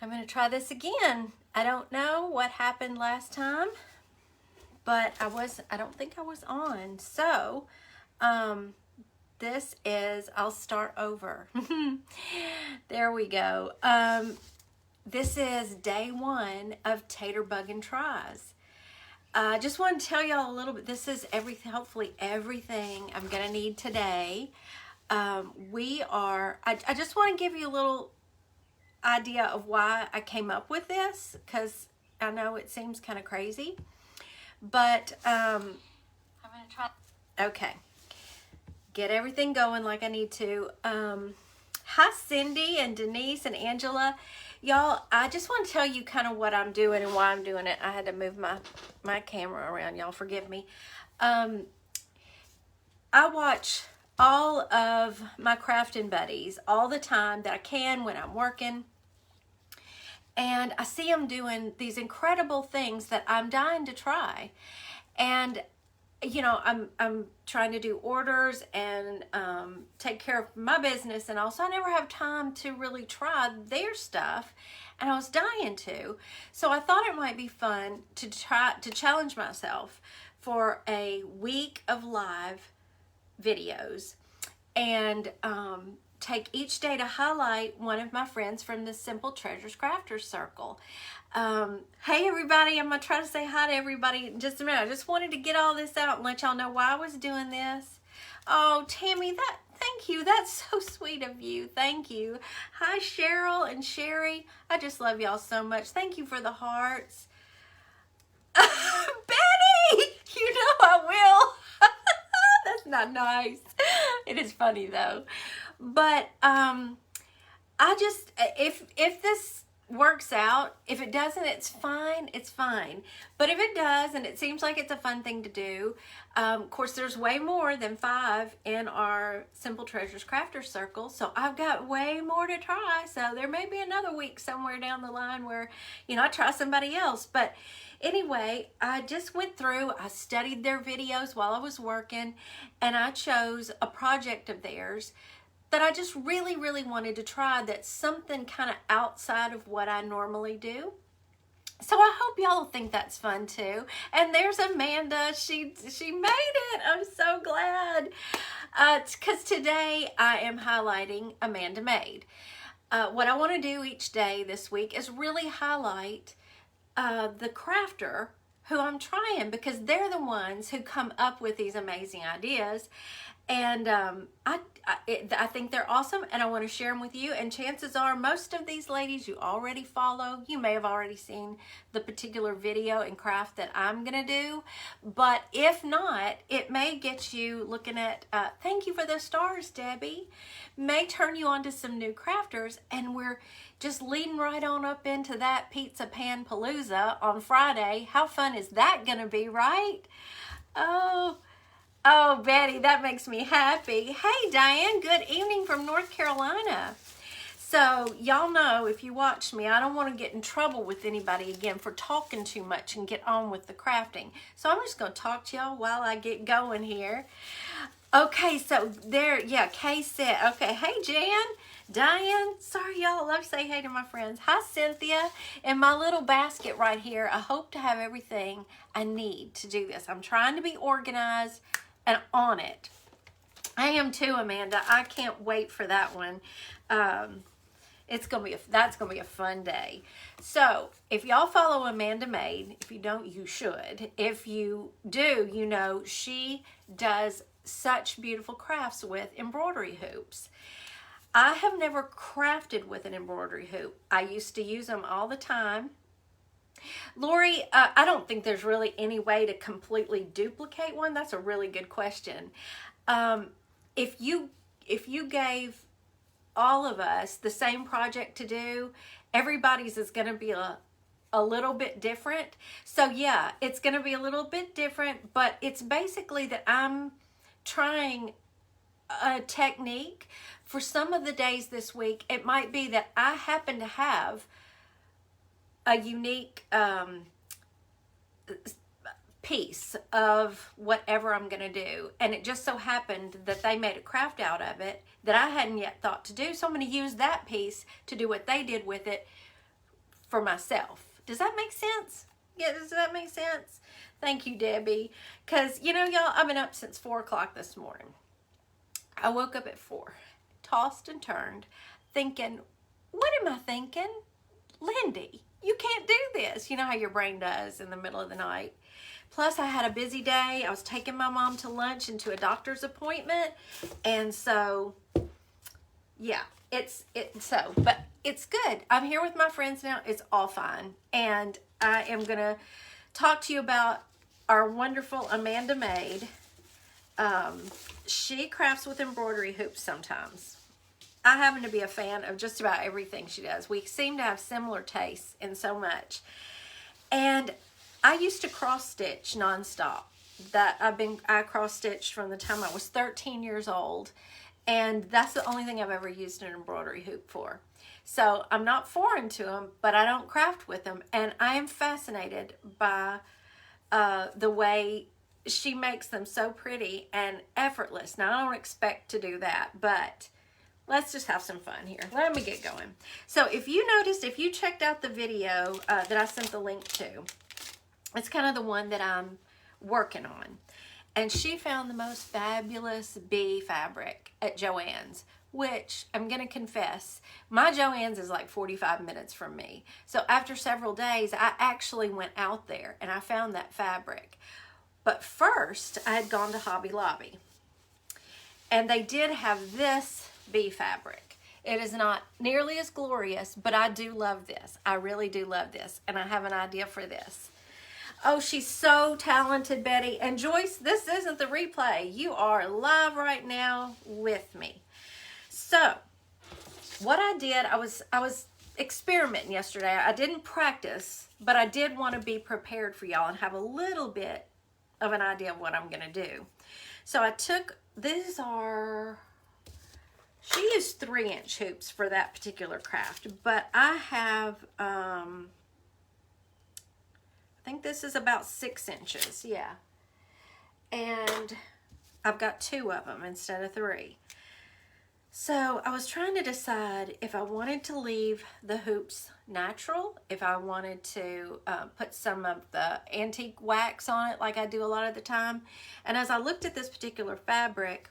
I'm going to try this again. I don't know what happened last time, but I don't think I was on. So, this is, I'll start over. There we go. This is day 1 of Taterbuggin tries. I just want to tell y'all a little bit. This is everything, hopefully everything I'm going to need today. I just want to give you a little idea of why I came up with this, because I know it seems kind of crazy, but I'm going to try. Okay. Get everything going like I need to. Hi, Cindy and Denise and Angela. Y'all, I just want to tell you kind of what I'm doing and why I'm doing it. I had to move my camera around. Y'all forgive me. I watch all of my crafting buddies all the time that I can when I'm working. And I see them doing these incredible things that I'm dying to try. And you know, I'm trying to do orders and take care of my business, and also I never have time to really try their stuff, and I was dying to. So I thought it might be fun to try to challenge myself for a week of live videos, and take each day to highlight one of my friends from the Simple Treasures Crafters Circle. Hey everybody, I'm gonna try to say hi to everybody in just a minute. I just wanted to get all this out and let y'all know why I was doing this. Oh, Tammy, thank you. That's so sweet of you. Thank you. Hi, Cheryl and Sherry. I just love y'all so much. Thank you for the hearts. Betty, you know I will. That's not nice. It is funny though. But I just, if this works out, if it doesn't, it's fine. But if it does, and it seems like it's a fun thing to do, of course there's way more than 5 in our Simple Treasures Crafters Circle, so I've got way more to try. So there may be another week somewhere down the line where, you know, I try somebody else. But anyway, I just went through, I studied their videos while I was working, and I chose a project of theirs that I just really, really wanted to try, that's something kind of outside of what I normally do. So I hope y'all think that's fun too. And there's Amanda. She made it. I'm so glad. Because today I am highlighting Amanda Made. What I want to do each day this week is really highlight the crafter who I'm trying, because they're the ones who come up with these amazing ideas. And I think they're awesome, and I want to share them with you. And chances are most of these ladies you already follow. You may have already seen the particular video and craft that I'm going to do. But if not, it may get you looking at, thank you for the stars, Debbie. May turn you on to some new crafters, and we're just leading right on up into that Pizza Pan Palooza on Friday. How fun is that going to be, right? Oh, Betty, that makes me happy. Hey, Diane, good evening from North Carolina. So, y'all know, if you watch me, I don't want to get in trouble with anybody again for talking too much and get on with the crafting. So, I'm just going to talk to y'all while I get going here. Okay, so there, yeah, Kay said, okay, hey, Jan, Diane, sorry, y'all, love to say hey to my friends. Hi, Cynthia. In my little basket right here, I hope to have everything I need to do this. I'm trying to be organized and on it. I am too, Amanda. I can't wait for that one. That's gonna be a fun day. So if y'all follow Amanda Made, if you don't, you should. If you do, you know she does such beautiful crafts with embroidery hoops. I have never crafted with an embroidery hoop. I used to use them all the time. Lori, I don't think there's really any way to completely duplicate one. That's a really good question. If you gave all of us the same project to do, everybody's is going to be a little bit different. So yeah, it's going to be a little bit different, but it's basically that I'm trying a technique. For some of the days this week, it might be that I happen to have a unique piece of whatever I'm going to do. And it just so happened that they made a craft out of it that I hadn't yet thought to do. So I'm going to use that piece to do what they did with it for myself. Does that make sense? Yeah, does that make sense? Thank you, Debbie. Because, you know, y'all, I've been up since 4 o'clock this morning. I woke up at 4, tossed and turned, thinking, what am I thinking? Lindy, you can't do this. You know how your brain does in the middle of the night. Plus, I had a busy day. I was taking my mom to lunch and to a doctor's appointment. And so, yeah, but it's good. I'm here with my friends now. It's all fine. And I am going to talk to you about our wonderful Amanda Maid. She crafts with embroidery hoops sometimes. I happen to be a fan of just about everything she does. We seem to have similar tastes in so much. And I used to cross stitch nonstop. I cross stitched from the time I was 13 years old. And that's the only thing I've ever used an embroidery hoop for. So I'm not foreign to them, but I don't craft with them. And I am fascinated by the way she makes them so pretty and effortless. Now, I don't expect to do that, but let's just have some fun here. Let me get going. So if you noticed, if you checked out the video that I sent the link to, it's kind of the one that I'm working on. And she found the most fabulous bee fabric at Joann's, which I'm going to confess, my Joann's is like 45 minutes from me. So after several days, I actually went out there and I found that fabric. But first, I had gone to Hobby Lobby. And they did have this bee fabric. It is not nearly as glorious, but I do love this. I really do love this. And I have an idea for this. Oh, she's so talented, Betty. And Joyce, this isn't the replay. You are live right now with me. So, what I did, I was experimenting yesterday. I didn't practice, but I did want to be prepared for y'all and have a little bit of an idea of what I'm going to do. So I took, she used 3-inch hoops for that particular craft, but I have, I think this is about 6 inches, yeah. And I've got 2 of them instead of 3. So I was trying to decide if I wanted to leave the hoops natural, if I wanted to put some of the antique wax on it like I do a lot of the time. And as I looked at this particular fabric,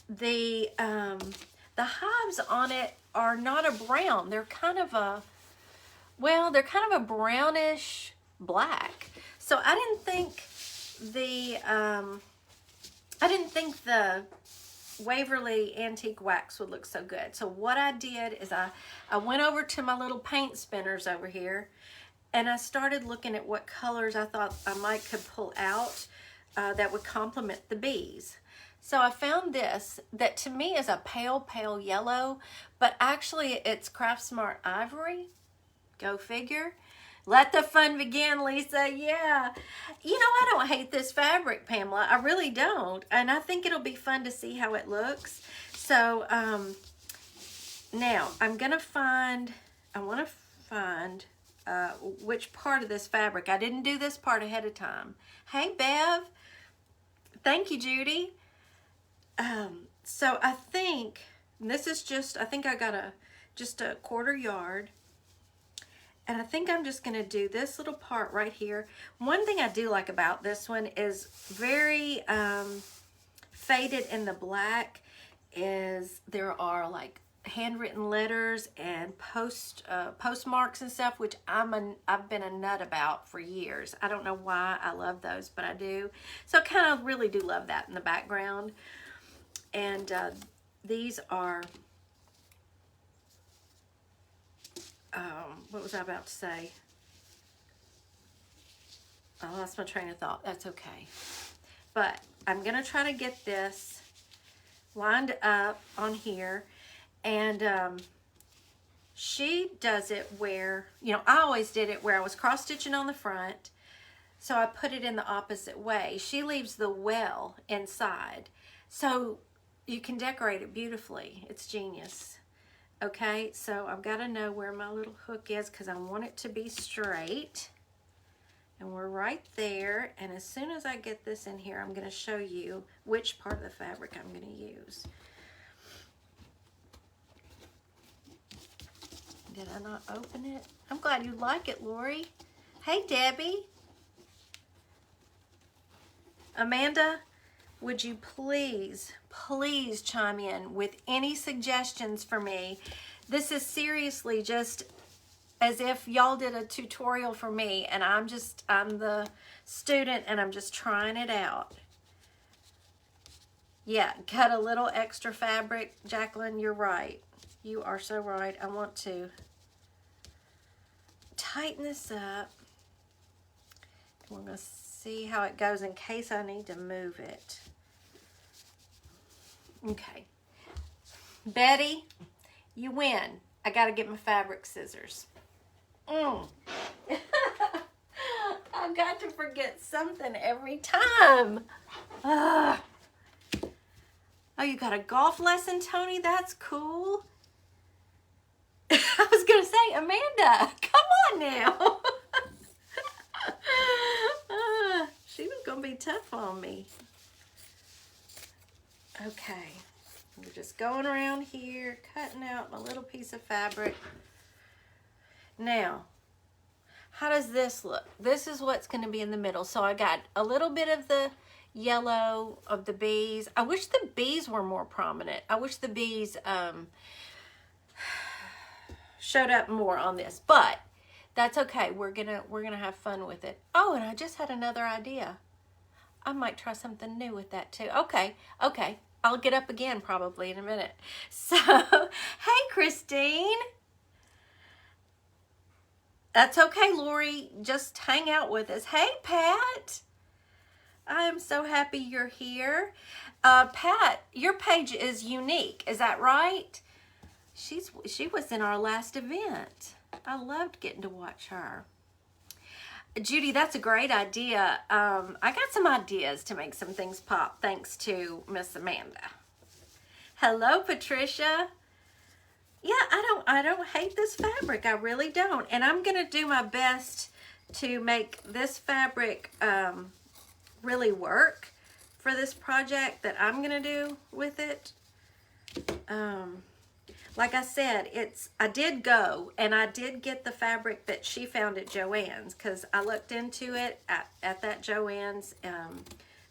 the hives on it are not a brown. They're kind of a, well, they're kind of a brownish black. So I didn't think the Waverly antique wax would look so good. So what I did is I went over to my little paint spinners over here and I started looking at what colors I thought I might could pull out that would complement the bees. So I found this that to me is a pale, pale yellow, but actually it's Craft Smart Ivory. Go figure. Let the fun begin, Lisa. Yeah. You know, I don't hate this fabric, Pamela. I really don't. And I think it'll be fun to see how it looks. So, now I'm going to find, I want to find which part of this fabric. I didn't do this part ahead of time. Hey, Bev. Thank you, Judy. So I think, this is just, I think I got just a 1/4 yard. And I think I'm just going to do this little part right here. One thing I do like about this one is very faded in the black is there are like handwritten letters and postmarks and stuff, which I've been a nut about for years. I don't know why I love those, but I do. So I kind of really do love that in the background. And these are... what was I about to say? I lost my train of thought. That's okay. But I'm going to try to get this lined up on here. And she does it where, you know, I always did it where I was cross stitching on the front. So I put it in the opposite way. She leaves the well inside. So you can decorate it beautifully. It's genius. Okay, so I've got to know where my little hook is because I want it to be straight. And we're right there. And as soon as I get this in here, I'm going to show you which part of the fabric I'm going to use. Did I not open it? I'm glad you like it, Lori. Hey, Debbie. Amanda, would you please chime in with any suggestions for me? This is seriously just as if y'all did a tutorial for me, and I'm the student and I'm just trying it out. Yeah, cut a little extra fabric. Jacqueline, you're right. You are so right. I want to tighten this up. We're going to see how it goes in case I need to move it. Okay. Betty, you win. I got to get my fabric scissors. I've got to forget something every time. Oh, you got a golf lesson, Tony? That's cool. I was going to say, Amanda, come on now. She was going to be tough on me. Okay. We're just going around here, cutting out my little piece of fabric. Now, how does this look? This is what's going to be in the middle. So I got a little bit of the yellow of the bees. I wish the bees were more prominent. I wish the bees showed up more on this, but that's okay. We're gonna have fun with it. Oh, and I just had another idea. I might try something new with that too. Okay. I'll get up again probably in a minute. So, hey, Christine. That's okay, Lori. Just hang out with us. Hey, Pat. I am so happy you're here. Pat, your page is unique. Is that right? She was in our last event. I loved getting to watch her. Judy, that's a great idea. I got some ideas to make some things pop thanks to Miss Amanda. Hello, Patricia. Yeah, I don't hate this fabric. I really don't. And I'm going to do my best to make this fabric really work for this project that I'm going to do with it. Like I said, I did go and I did get the fabric that she found at Joann's because I looked into it at that Joann's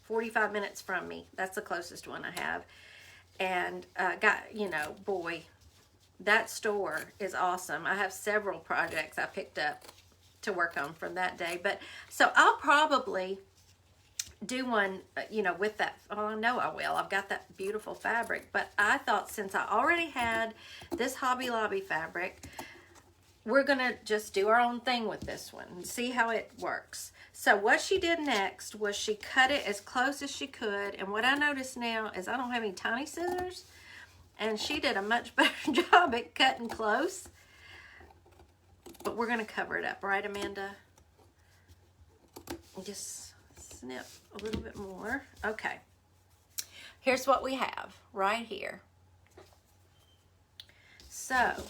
45 minutes from me. That's the closest one I have. And boy, that store is awesome. I have several projects I picked up to work on from that day. But so I'll probably do one, with that. Well, I know I will. I've got that beautiful fabric, but I thought since I already had this Hobby Lobby fabric, we're gonna just do our own thing with this one and see how it works. So what she did next was she cut it as close as she could, and what I noticed now is I don't have any tiny scissors, and she did a much better job at cutting close. But we're gonna cover it up, right, Amanda? Just snip a little bit more. Okay, here's what we have right here. So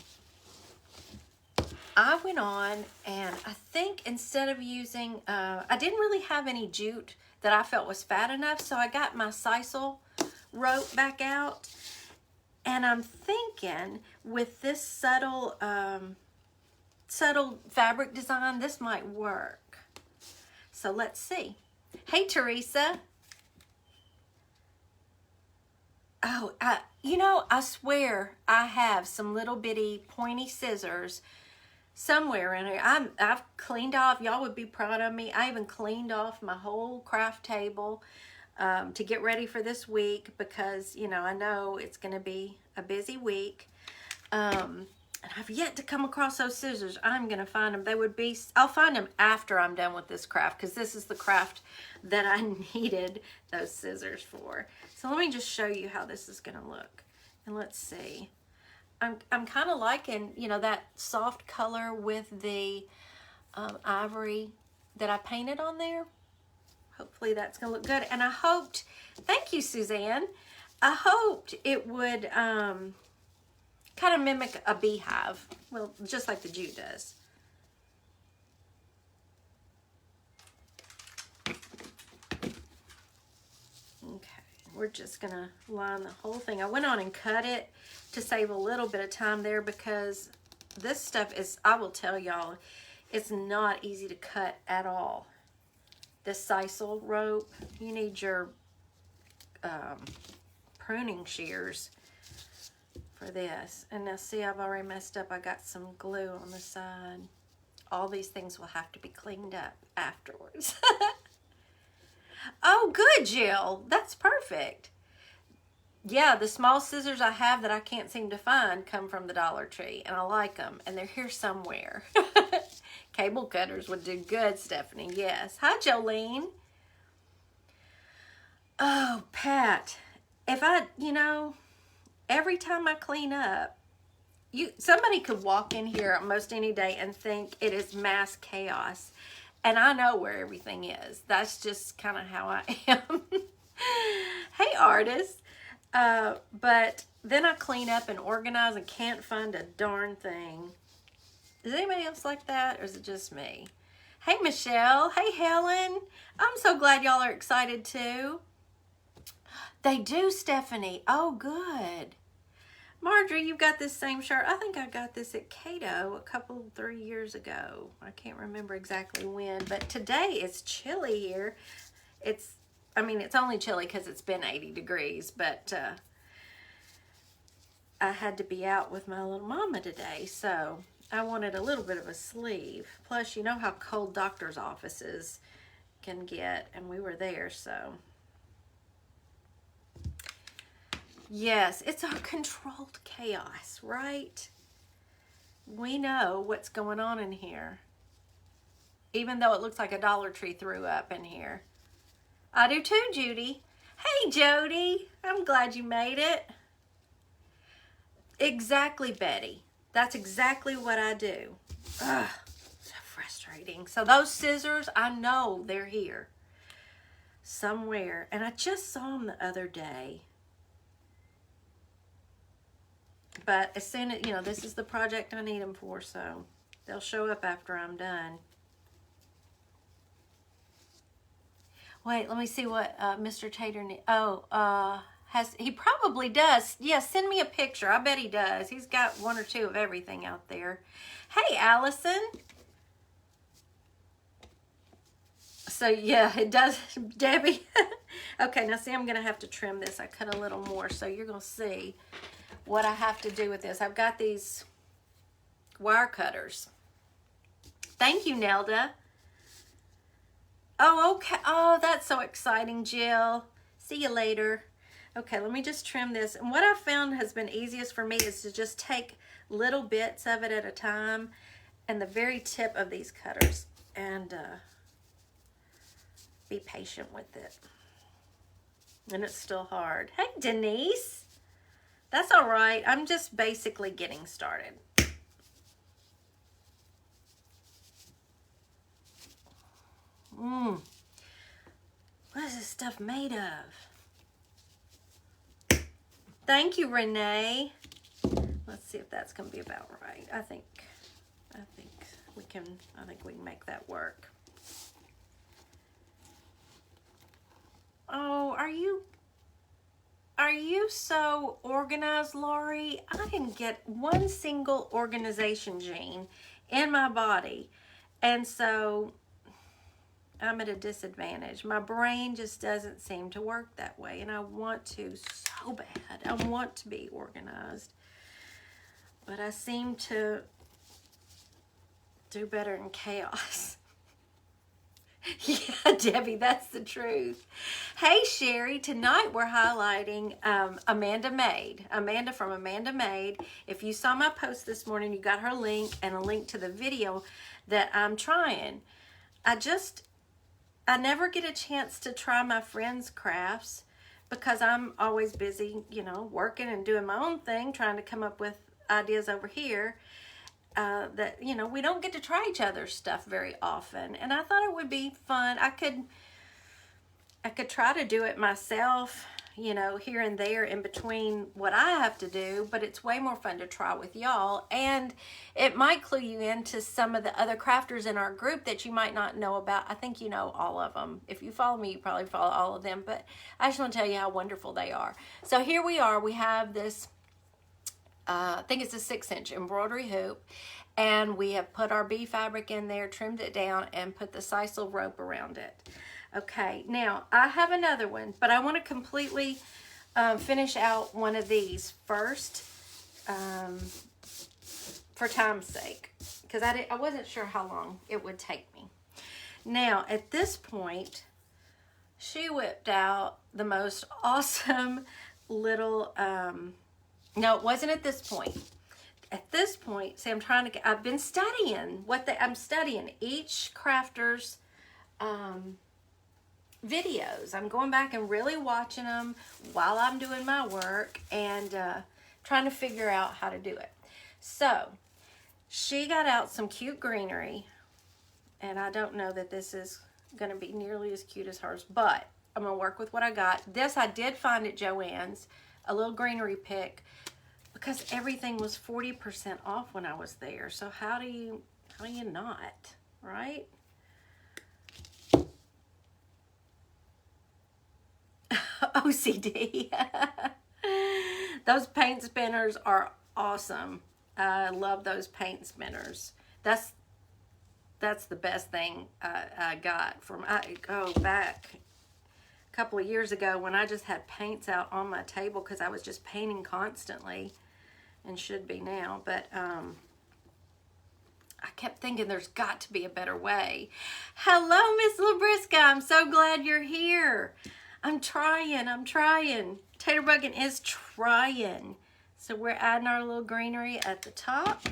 I went on and I think instead of using I didn't really have any jute that I felt was fat enough, so I got my sisal rope back out, and I'm thinking with this subtle fabric design, this might work. So let's see. Hey, Teresa. Oh, I swear I have some little bitty pointy scissors somewhere in here. I've cleaned off. Y'all would be proud of me. I even cleaned off my whole craft table to get ready for this week because, I know it's going to be a busy week. And I've yet to come across those scissors. I'm going to find them. I'll find them after I'm done with this craft because this is the craft that I needed those scissors for. So let me just show you how this is going to look. And let's see. I'm kind of liking, that soft color with the ivory that I painted on there. Hopefully that's going to look good. And I hoped, thank you, Suzanne. I hoped it would kind of mimic a beehive. Well, just like the jute does. Okay, we're just gonna line the whole thing. I went on and cut it to save a little bit of time there because this stuff is, I will tell y'all, it's not easy to cut at all. This sisal rope, you need your pruning shears for this. And now see, I've already messed up. I got some glue on the side. All these things will have to be cleaned up afterwards. Oh, good, Jill. That's perfect. Yeah, the small scissors I have that I can't seem to find come from the Dollar Tree, and I like them, and they're here somewhere. Cable cutters would do good, Stephanie. Yes. Hi, Jolene. Oh, Pat, if I, every time I clean up, somebody could walk in here almost any day and think it is mass chaos. And I know where everything is. That's just kind of how I am. Hey, artists. But then I clean up and organize and can't find a darn thing. Is anybody else like that, or is it just me? Hey, Michelle. Hey, Helen. I'm so glad y'all are excited too. They do, Stephanie. Oh, good. Marjorie, you've got this same shirt. I think I got this at Cato 3 years ago. I can't remember exactly when, but today it's chilly here. It's only chilly because it's been 80 degrees, but I had to be out with my little mama today, so I wanted a little bit of a sleeve. Plus, you know how cold doctor's offices can get, and we were there, so. Yes, it's a controlled chaos, right? We know what's going on in here. Even though it looks like a Dollar Tree threw up in here. I do too, Judy. Hey, Jody. I'm glad you made it. Exactly, Betty. That's exactly what I do. Ugh, so frustrating. So those scissors, I know they're here somewhere. And I just saw them the other day. But as soon as, this is the project I need them for, so they'll show up after I'm done. Wait, let me see what Mr. Tater needs. Oh, he probably does. Yeah, send me a picture. I bet he does. He's got 1 or 2 of everything out there. Hey, Allison. So, yeah, it does. Debbie. Okay, now see, I'm going to have to trim this. I cut a little more, so you're going to see what I have to do with this. I've got these wire cutters. Thank you, Nelda. Oh, okay. Oh, that's so exciting, Jill. See you later. Okay, let me just trim this. And what I found has been easiest for me is to just take little bits of it at a time and the very tip of these cutters and be patient with it. And it's still hard. Hey, Denise. That's all right. I'm just basically getting started. What is this stuff made of? Thank you, Renee. Let's see if that's going to be about right. I think we can make that work. Oh, are you so organized, Lori? I didn't get one single organization gene in my body. And so I'm at a disadvantage. My brain just doesn't seem to work that way. And I want to so bad. I want to be organized. But I seem to do better in chaos. Yeah, Debbie, that's the truth. Hey, Sherry, tonight we're highlighting Amanda from Amanda Made. If you saw my post this morning, you got her link and a link to the video that I'm trying. I never get a chance to try my friends' crafts because I'm always busy, working and doing my own thing, trying to come up with ideas over here. That we don't get to try each other's stuff very often, and I thought it would be fun. I could try to do it myself, here and there in between what I have to do, but it's way more fun to try with y'all, and it might clue you into some of the other crafters in our group that you might not know about. I think you know all of them. If you follow me, you probably follow all of them, but I just want to tell you how wonderful they are. So here we are. We have this I think it's a 6-inch embroidery hoop. And we have put our bee fabric in there, trimmed it down, and put the sisal rope around it. Okay, now I have another one, but I want to completely finish out one of these first for time's sake, because I wasn't sure how long it would take me. Now, at this point, she whipped out the most awesome little, no, it wasn't at this point. At this point, see, I've been studying I'm studying each crafter's videos. I'm going back and really watching them while I'm doing my work and trying to figure out how to do it. So she got out some cute greenery, and I don't know that this is going to be nearly as cute as hers, but I'm going to work with what I got. This I did find at Joann's, a little greenery pick, because everything was 40% off when I was there. So how do you not, right? OCD. Those paint spinners are awesome. I love those paint spinners. That's the best thing I got from, I go back a couple of years ago when I just had paints out on my table because I was just painting constantly, and should be now, but I kept thinking there's got to be a better way. Hello, Miss Labriska. I'm so glad you're here. I'm trying. Taterbuggin is trying. So we're adding our little greenery at the top.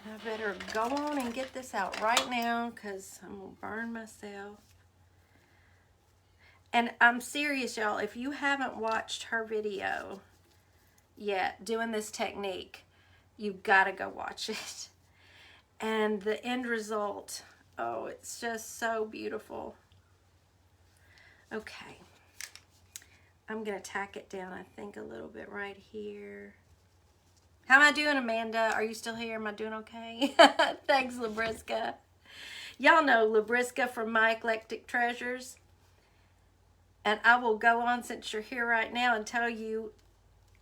And I better go on and get this out right now because I'm going to burn myself. And I'm serious, y'all. If you haven't watched her video yet doing this technique, you've got to go watch it. And the end result, oh, it's just so beautiful. Okay, I'm gonna tack it down, I think, a little bit right here. How am I doing, Amanda? Are you still here? Am I doing okay? Thanks, Labriska. Y'all know Labriska from My Eclectic Treasures. And I will go on, since you're here right now, and tell you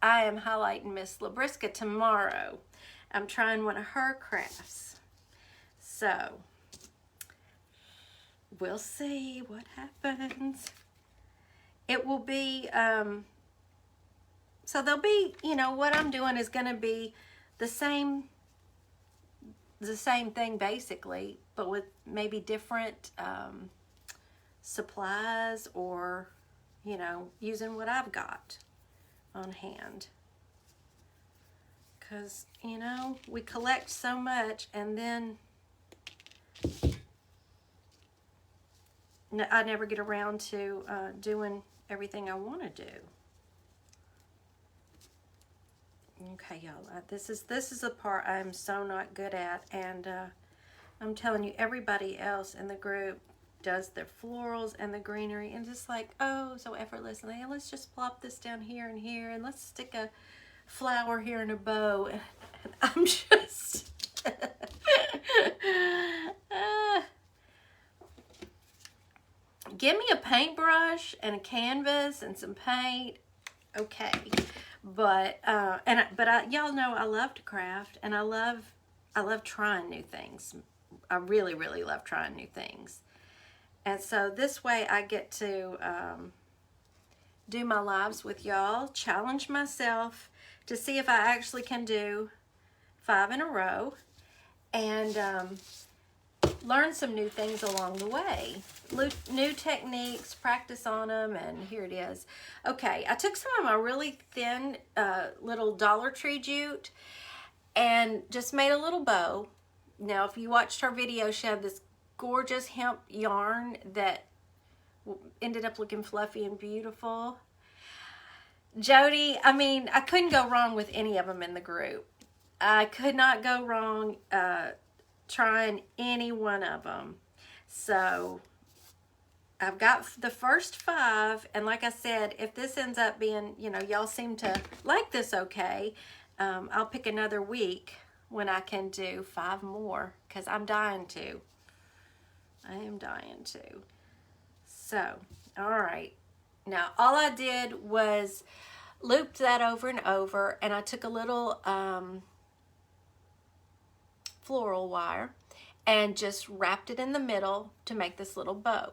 I am highlighting Miss Labriska tomorrow. I'm trying one of her crafts. So we'll see what happens. It will be, so there'll be, what I'm doing is going to be the same thing basically, but with maybe different supplies, or, using what I've got on hand. Because, we collect so much, and then I never get around to doing everything I want to do. Okay, y'all, this is the part I'm so not good at, and I'm telling you, everybody else in the group does their florals and the greenery, and just like, oh, so effortlessly. And let's just plop this down here and here, and let's stick a flower here in a bow, and I'm just give me a paintbrush and a canvas and some paint, okay. But y'all know I love to craft, and I love trying new things. I really, really love trying new things. And so this way I get to do my lives with y'all, challenge myself to see if I actually can do 5 in a row, and learn some new things along the way. New techniques, practice on them, and here it is. Okay, I took some of my really thin little Dollar Tree jute and just made a little bow. Now, if you watched her video, she had this gorgeous hemp yarn that ended up looking fluffy and beautiful. Jody, I mean, I couldn't go wrong with any of them in the group. I could not go wrong trying any one of them. So I've got the first 5, and like I said, if this ends up being, y'all seem to like this okay, I'll pick another week when I can do 5 more, because I'm dying to. I am dying to. So, all right. Now, all I did was looped that over and over, and I took a little floral wire and just wrapped it in the middle to make this little bow.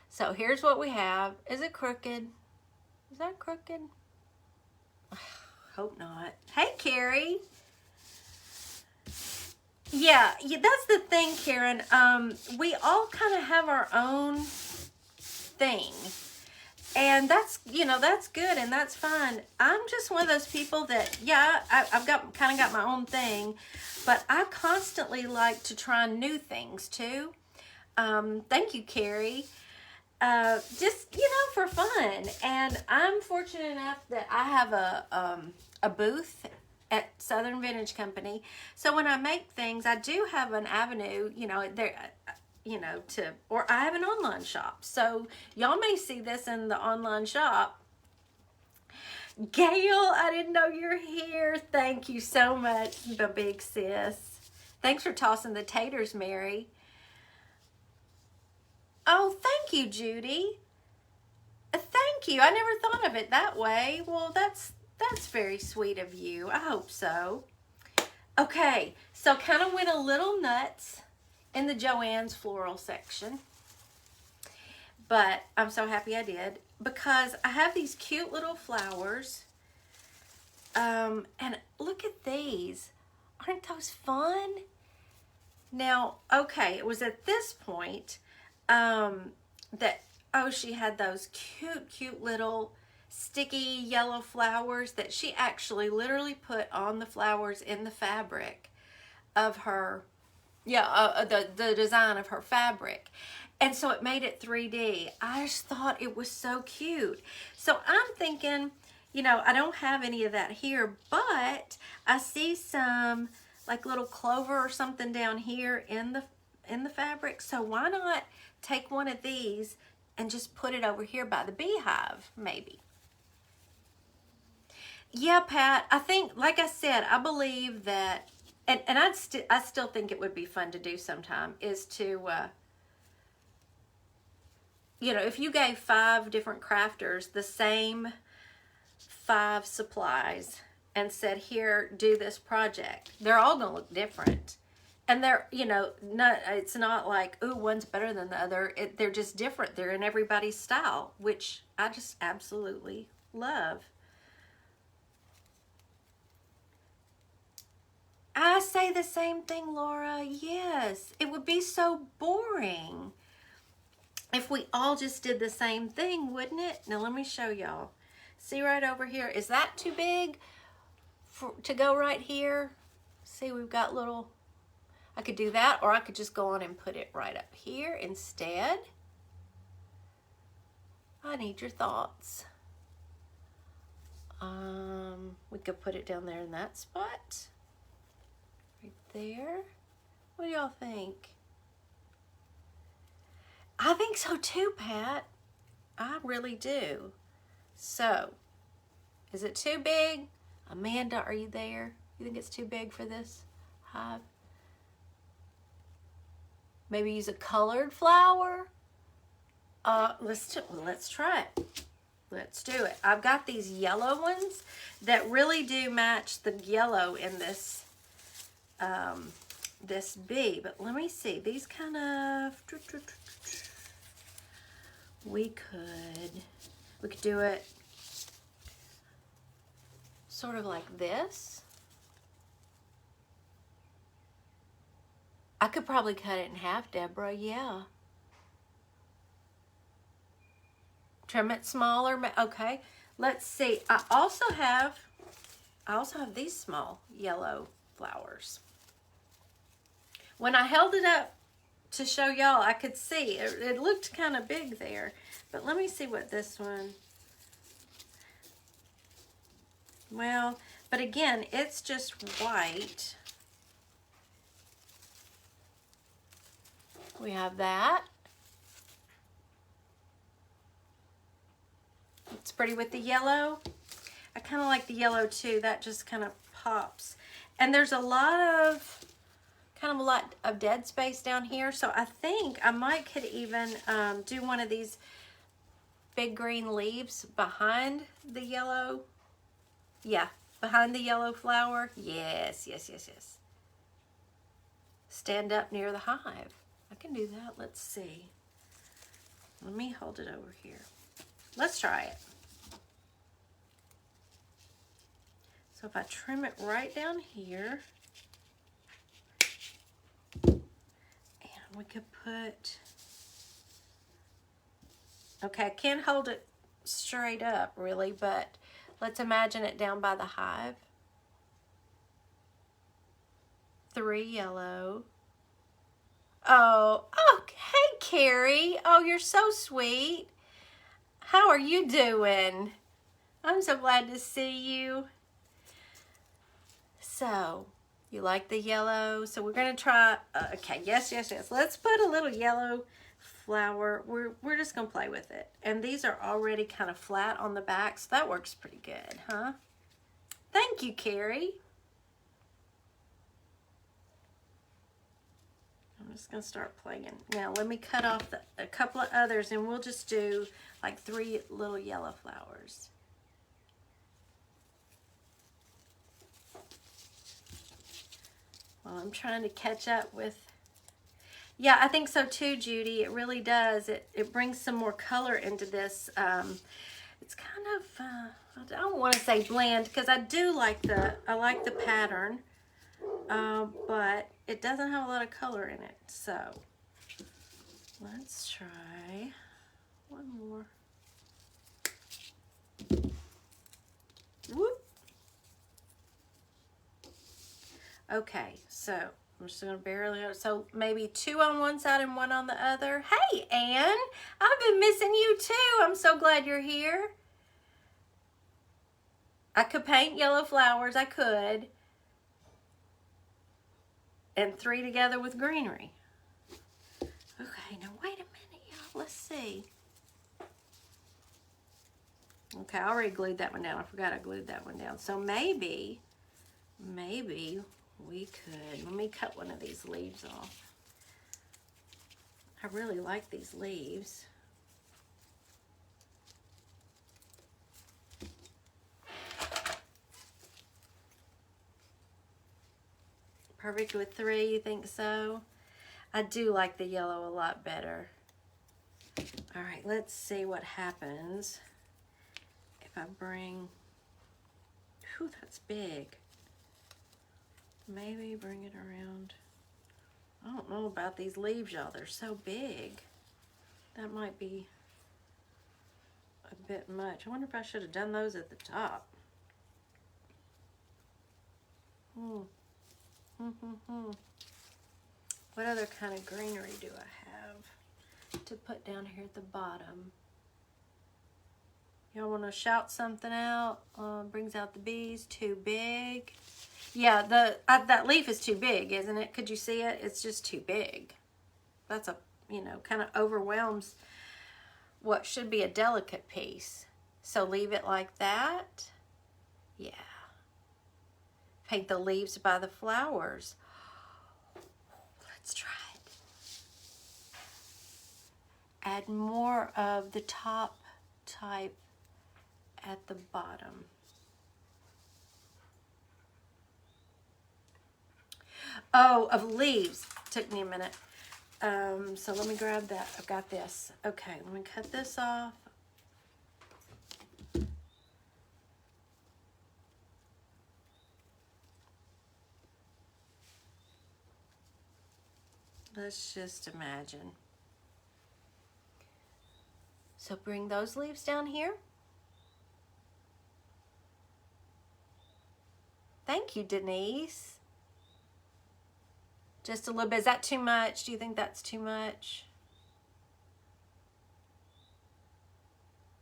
So here's what we have. Is it crooked? Is that crooked? Hope not. Hey, Carrie. Yeah, that's the thing, Karen. We all kind of have our own thing. And that's, you know, that's good and that's fine. I'm just one of those people that, yeah, I've kind of got my own thing, but I constantly like to try new things too. Thank you, Carrie. Just, you know, for fun. And I'm fortunate enough that I have a booth at Southern Vintage Company. So when I make things, I do have an avenue, you know, there, you know, or I have an online shop. So y'all may see this in the online shop. Gail, I didn't know you're here. Thank you so much, the big sis. Thanks for tossing the taters, Mary. Oh, thank you, Judy. Thank you. I never thought of it that way. Well, that's very sweet of you. I hope so. Okay, so kind of went a little nuts in the Joann's floral section. But I'm so happy I did because I have these cute little flowers. And look at these. Aren't those fun? Now, okay, it was at this point that, oh, she had those cute little sticky yellow flowers that she actually literally put on the flowers in the fabric of her, the design of her fabric. And so it made it 3D. I just thought it was so cute. So I'm thinking, you know, I don't have any of that here, but I see some like little clover or something down here in the fabric. So why not take one of these and just put it over here by the beehive, maybe. Yeah, Pat, I think, like I said, I believe that, and I still think it would be fun to do sometime, is to, you know, if you gave 5 different crafters the same 5 supplies and said, here, do this project, they're all going to look different. And they're, you know, it's not like, ooh, one's better than the other. They're just different. They're in everybody's style, which I just absolutely love. I say the same thing, Laura. Yes, it would be so boring if we all just did the same thing, wouldn't it? Now, let me show y'all. See right over here. Is that too big to go right here? See, we've got little... I could do that, or I could just go on and put it right up here instead. I need your thoughts. We could put it down there in that spot. Right there. What do y'all think? I think so too, Pat. I really do. So, is it too big? Amanda, are you there? You think it's too big for this hive? Maybe use a colored flower. Let's try it. Let's do it. I've got these yellow ones that really do match the yellow in this this bee. But let me see. These kind of, we could do it sort of like this. I could probably cut it in half, Deborah, yeah. Trim it smaller, okay. Let's see, I also have these small yellow flowers. When I held it up to show y'all, I could see, it looked kind of big there. But let me see what this one, well, but again, it's just white. We have that. It's pretty with the yellow. I kind of like the yellow too. That just kind of pops. And there's a lot of dead space down here. So I think I might could even do one of these big green leaves behind the yellow Yeah, behind the yellow flower. Yes, yes, yes, yes. Stand up near the hive. I can do that. Let's see. Let me hold it over here. Let's try it. So if I trim it right down here, and we could put, okay, I can't hold it straight up really, but let's imagine it down by the hive. 3 yellow. Oh, hey Carrie. Oh, you're so sweet. How are you doing? I'm so glad to see you. So, you like the yellow? So we're gonna try, okay, yes, yes, yes. Let's put a little yellow flower. We're just gonna play with it. And these are already kind of flat on the back, so that works pretty good, huh? Thank you, Carrie. I'm just gonna start playing. Now let me cut off a couple of others and we'll just do like 3 little yellow flowers. Well, I'm trying to catch up with, yeah, I think so too, Judy. It really does. It brings some more color into this. It's kind of, I don't want to say bland because I do like I like the pattern, but it doesn't have a lot of color in it. So let's try one more. Whoop. Okay, so I'm just gonna barely, so maybe 2 on one side and 1 on the other. Hey, Anne, I've been missing you too. I'm so glad you're here. I could paint yellow flowers, I could. And 3 together with greenery. Okay, now wait a minute, y'all. Let's see. Okay, I already glued that one down. I forgot I glued that one down. So maybe we could, let me cut one of these leaves off. I really like these leaves. Perfect with 3, you think so? I do like the yellow a lot better. All right, let's see what happens if I bring, whew, that's big. Maybe bring it around. I don't know about these leaves, y'all. They're so big. That might be a bit much. I wonder if I should have done those at the top. What other kind of greenery do I have to put down here at the bottom? Y'all want to shout something out? Brings out the bees. Too big. Yeah, that leaf is too big, isn't it? Could you see it? It's just too big. That's kind of overwhelms what should be a delicate piece. So leave it like that. Yeah. Paint the leaves by the flowers. Let's try it. Add more of the top type at the bottom. Oh, of leaves. Took me a minute. So let me grab that. I've got this. Okay, let me cut this off. Let's just imagine. So bring those leaves down here. Thank you, Denise. Just a little bit. Is that too much? Do you think that's too much?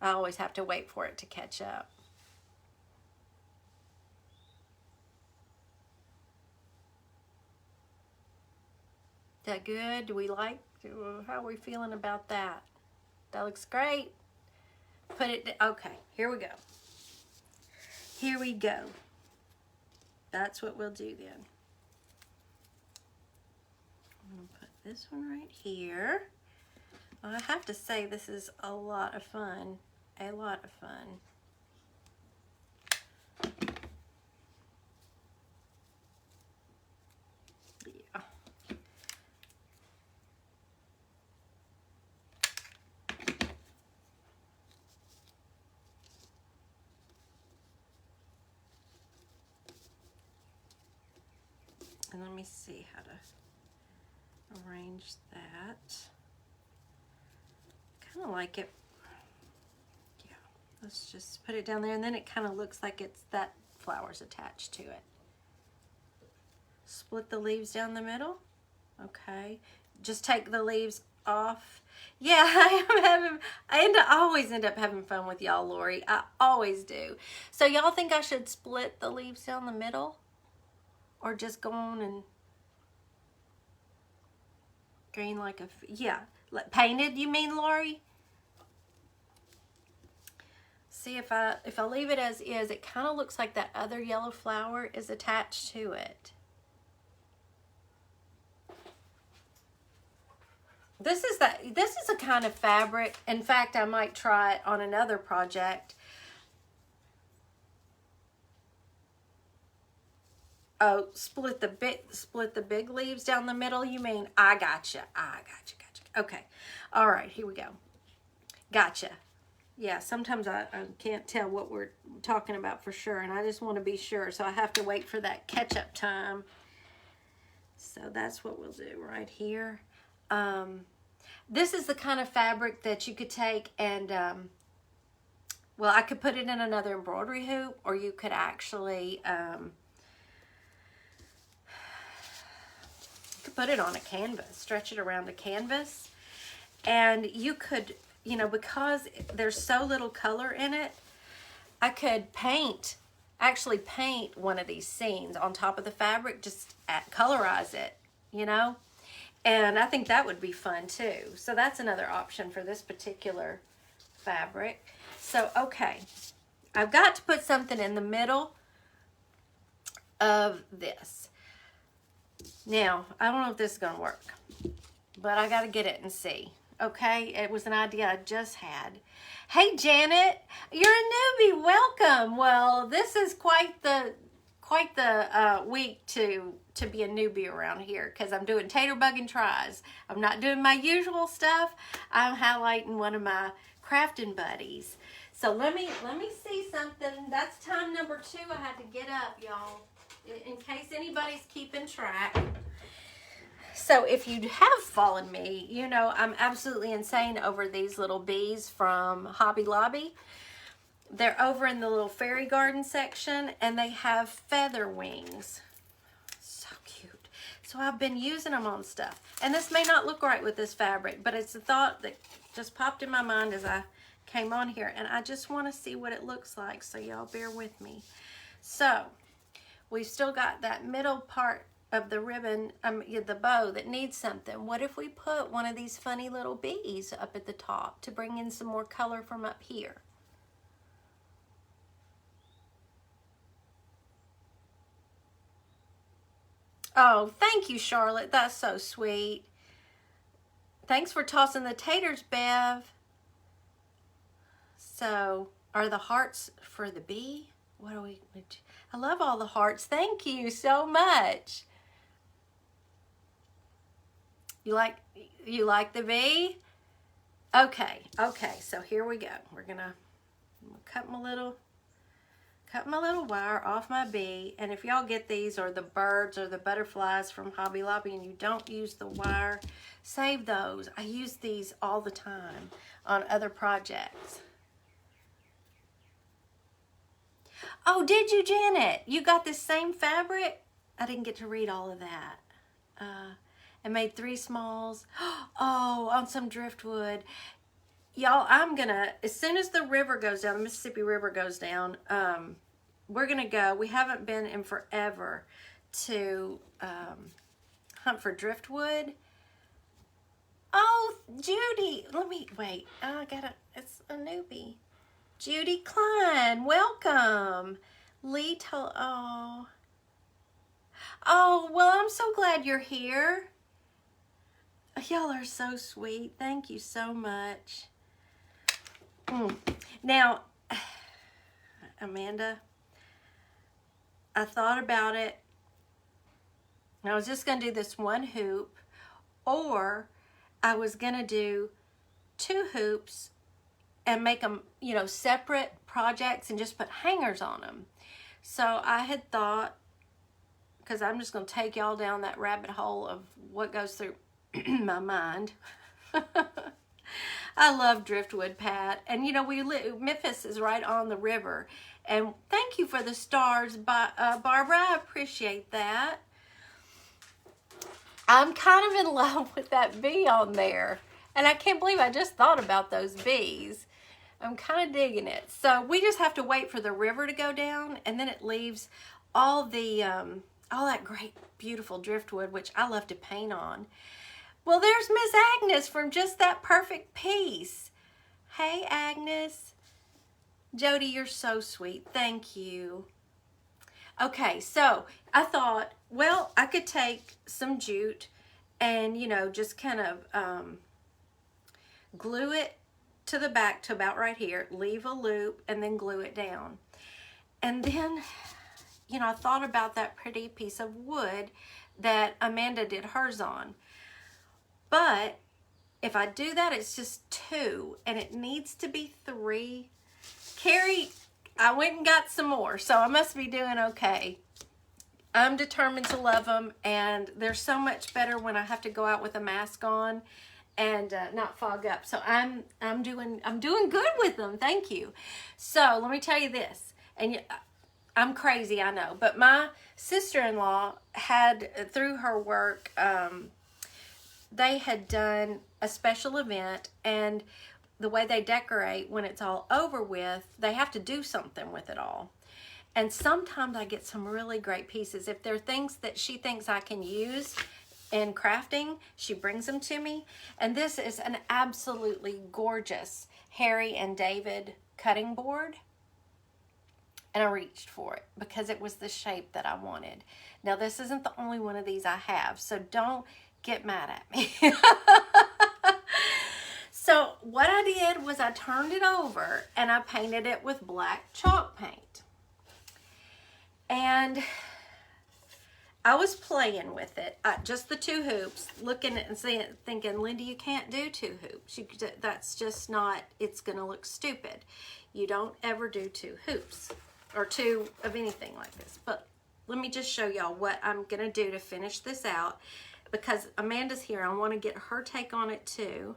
I always have to wait for it to catch up. Is that good? Do we like? How are we feeling about that? That looks great. Put it, okay, here we go. Here we go. That's what we'll do then. I'm gonna put this one right here. I have to say this is a lot of fun. A lot of fun. and let me see how to arrange that. Kind of like it. Yeah, let's just put it down there, and then it kind of looks like it's that flower's attached to it. Split the leaves down the middle. Okay, just take the leaves off. Yeah, I always end up having fun with y'all, Lori. I always do. So y'all think I should split the leaves down the middle? Or just go on and green like a, yeah, painted, you mean, Lori? See, if I leave it as is, it kind of looks like that other yellow flower is attached to it. This is a kind of fabric. In fact, I might try it on another project. Oh, split the big leaves down the middle. You mean? I gotcha. Gotcha. Okay. All right. Here we go. Gotcha. Yeah. Sometimes I can't tell what we're talking about for sure, and I just want to be sure, so I have to wait for that catch-up time. So that's what we'll do right here. This is the kind of fabric that you could take and, well, I could put it in another embroidery hoop, or you could actually, put it on a canvas, stretch it around a canvas, and you could, you know, because there's so little color in it, I could actually paint one of these scenes on top of the fabric, just colorize it, you know, and I think that would be fun too. So that's another option for this particular fabric. So, okay, I've got to put something in the middle of this. Now, I don't know if this is going to work, but I got to get it and see. Okay, it was an idea I just had. Hey, Janet, you're a newbie. Welcome. Well, this is quite the week to be a newbie around here, because I'm doing Taterbuggin tries. I'm not doing my usual stuff. I'm highlighting one of my crafting buddies. So let me see something. That's time number 2. I had to get up, y'all, in case anybody's keeping track. So if you have followed me, you know I'm absolutely insane over these little bees from Hobby Lobby. They're over in the little fairy garden section, and they have feather wings. So cute. So I've been using them on stuff. And this may not look right with this fabric, but it's a thought that just popped in my mind as I came on here, and I just want to see what it looks like, so y'all bear with me. So we've still got that middle part of the ribbon, the bow, that needs something. What if we put one of these funny little bees up at the top to bring in some more color from up here? Oh, thank you, Charlotte. That's so sweet. Thanks for tossing the taters, Bev. So, are the hearts for the bee? What do we? I love all the hearts. Thank you so much. You like the bee? Okay. So here we go. We're gonna cut my little wire off my bee. And if y'all get these, or the birds or the butterflies from Hobby Lobby, and you don't use the wire, save those. I use these all the time on other projects. Oh, did you, Janet? You got this same fabric? I didn't get to read all of that. I made 3 smalls. Oh, on some driftwood. Y'all, I'm gonna, as soon as the river goes down, the Mississippi River goes down, we're gonna go. We haven't been in forever to hunt for driftwood. Oh, Judy, let me, wait. Oh, it's a newbie. Judy Klein, welcome. Lee told, oh, well, I'm so glad you're here. Y'all are so sweet. Thank you so much. Now, Amanda, I thought about it. I was just going to do this one hoop, or I was going to do 2 hoops and make them, you know, separate projects and just put hangers on them. So I had thought because I'm just going to take y'all down that rabbit hole of what goes through my mind. I love driftwood, Pat. And you know, Memphis is right on the river. And thank you for the stars, Barbara. I appreciate that. I'm kind of in love with that bee on there. And I can't believe I just thought about those bees. I'm kind of digging it. So we just have to wait for the river to go down, and then it leaves all that great, beautiful driftwood, which I love to paint on. Well, there's Miss Agnes from Just That Perfect Piece. Hey, Agnes. Jody, you're so sweet. Thank you. Okay, so I thought, well, I could take some jute and, you know, just kind of glue it to the back to about right here, leave a loop, and then glue it down. And then, you know, I thought about that pretty piece of wood that Amanda did hers on. But if I do that, it's just 2, and it needs to be 3. Carrie, I went and got some more, so I must be doing okay. I'm determined to love them, and they're so much better when I have to go out with a mask on and not fog up. So I'm doing good with them. Thank you. So let me tell you this, and I'm crazy, I know, but my sister-in-law had, through her work, they had done a special event, and the way they decorate when it's all over with, they have to do something with it all. And sometimes I get some really great pieces. If there are things that she thinks I can use in crafting, she brings them to me. And this is an absolutely gorgeous Harry and David cutting board. And I reached for it because it was the shape that I wanted. Now, this isn't the only one of these I have, so don't get mad at me. So what I did was I turned it over and I painted it with black chalk paint. And I was playing with it, just the 2 hoops, looking at and thinking, Linda, you can't do 2 hoops. That's just not, it's going to look stupid. You don't ever do 2 hoops or 2 of anything like this. But let me just show y'all what I'm going to do to finish this out, because Amanda's here. I want to get her take on it too.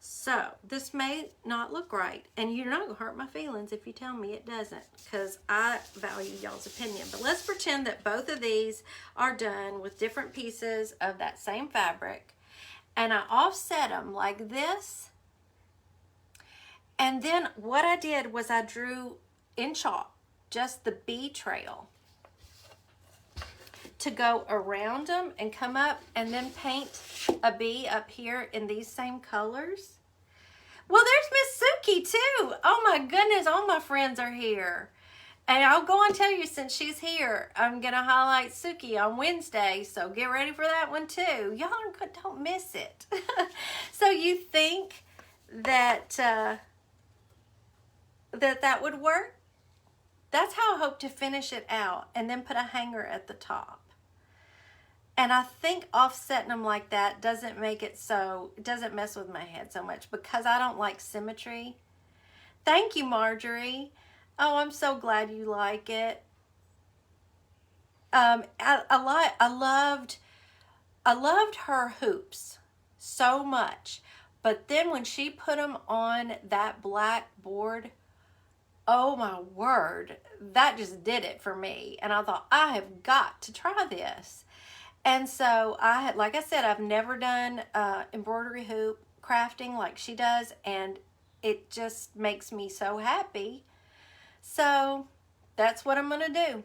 So this may not look right, and you're not going to hurt my feelings if you tell me it doesn't, because I value y'all's opinion. But let's pretend that both of these are done with different pieces of that same fabric, and I offset them like this. And then what I did was I drew in chalk just the bee trail to go around them and come up, and then paint a bee up here in these same colors. Well, there's Miss Suki too. Oh my goodness, all my friends are here. And I'll go and tell you, since she's here, I'm going to highlight Suki on Wednesday, so get ready for that one too. Y'all don't miss it. So you think that that would work? That's how I hope to finish it out, and then put a hanger at the top. And I think offsetting them like that doesn't make it so, it doesn't mess with my head so much, because I don't like symmetry. Thank you, Marjorie. Oh, I'm so glad you like it. I loved her hoops so much, but then when she put them on that black board, oh my word, that just did it for me. And I thought, I have got to try this. And so like I said, I've never done embroidery hoop crafting like she does, and it just makes me so happy. So that's what I'm going to do.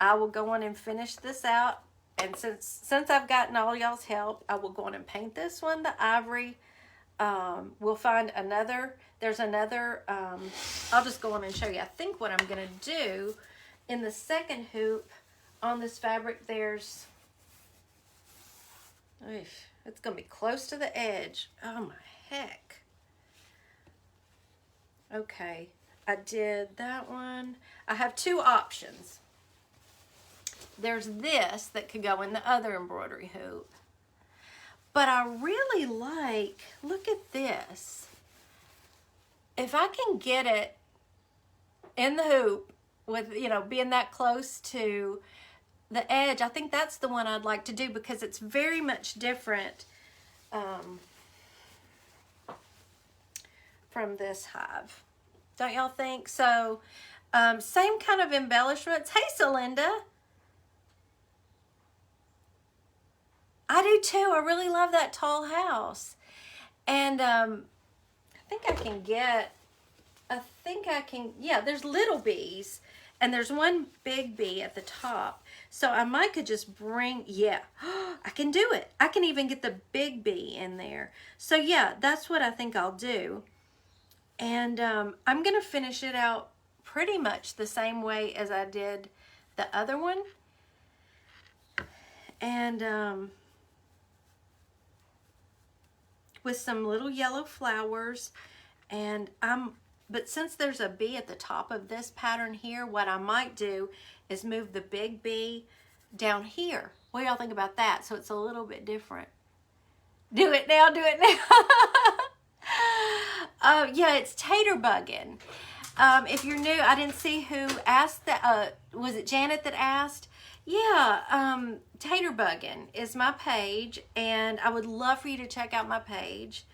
I will go on and finish this out, and since I've gotten all y'all's help, I will go on and paint this one, the ivory. We'll find another, there's another, I'll just go on and show you. I think what I'm going to do in the second hoop on this fabric, there's, it's going to be close to the edge. Oh my heck. Okay, I did that one. I have 2 options. There's this that could go in the other embroidery hoop. But I really like, look at this. If I can get it in the hoop with, you know, being that close to the edge, I think that's the one I'd like to do because it's very much different from this hive. Don't y'all think? So, same kind of embellishments. Hey, Celinda. I do too. I really love that tall house. And I think I can get, yeah, there's little bees. And there's one big bee at the top. So I might could just bring, yeah, I can do it. I can even get the big bee in there. So yeah, that's what I think I'll do. And I'm going to finish it out pretty much the same way as I did the other one. And with some little yellow flowers. And but since there's a bee at the top of this pattern here, what I might do is move the big bee down here. What do y'all think about that? So it's a little bit different. Do it now, do it now. Yeah, it's Taterbuggin. If you're new, I didn't see who asked that. Was it Janet that asked? Yeah, Taterbuggin is my page, and I would love for you to check out my page.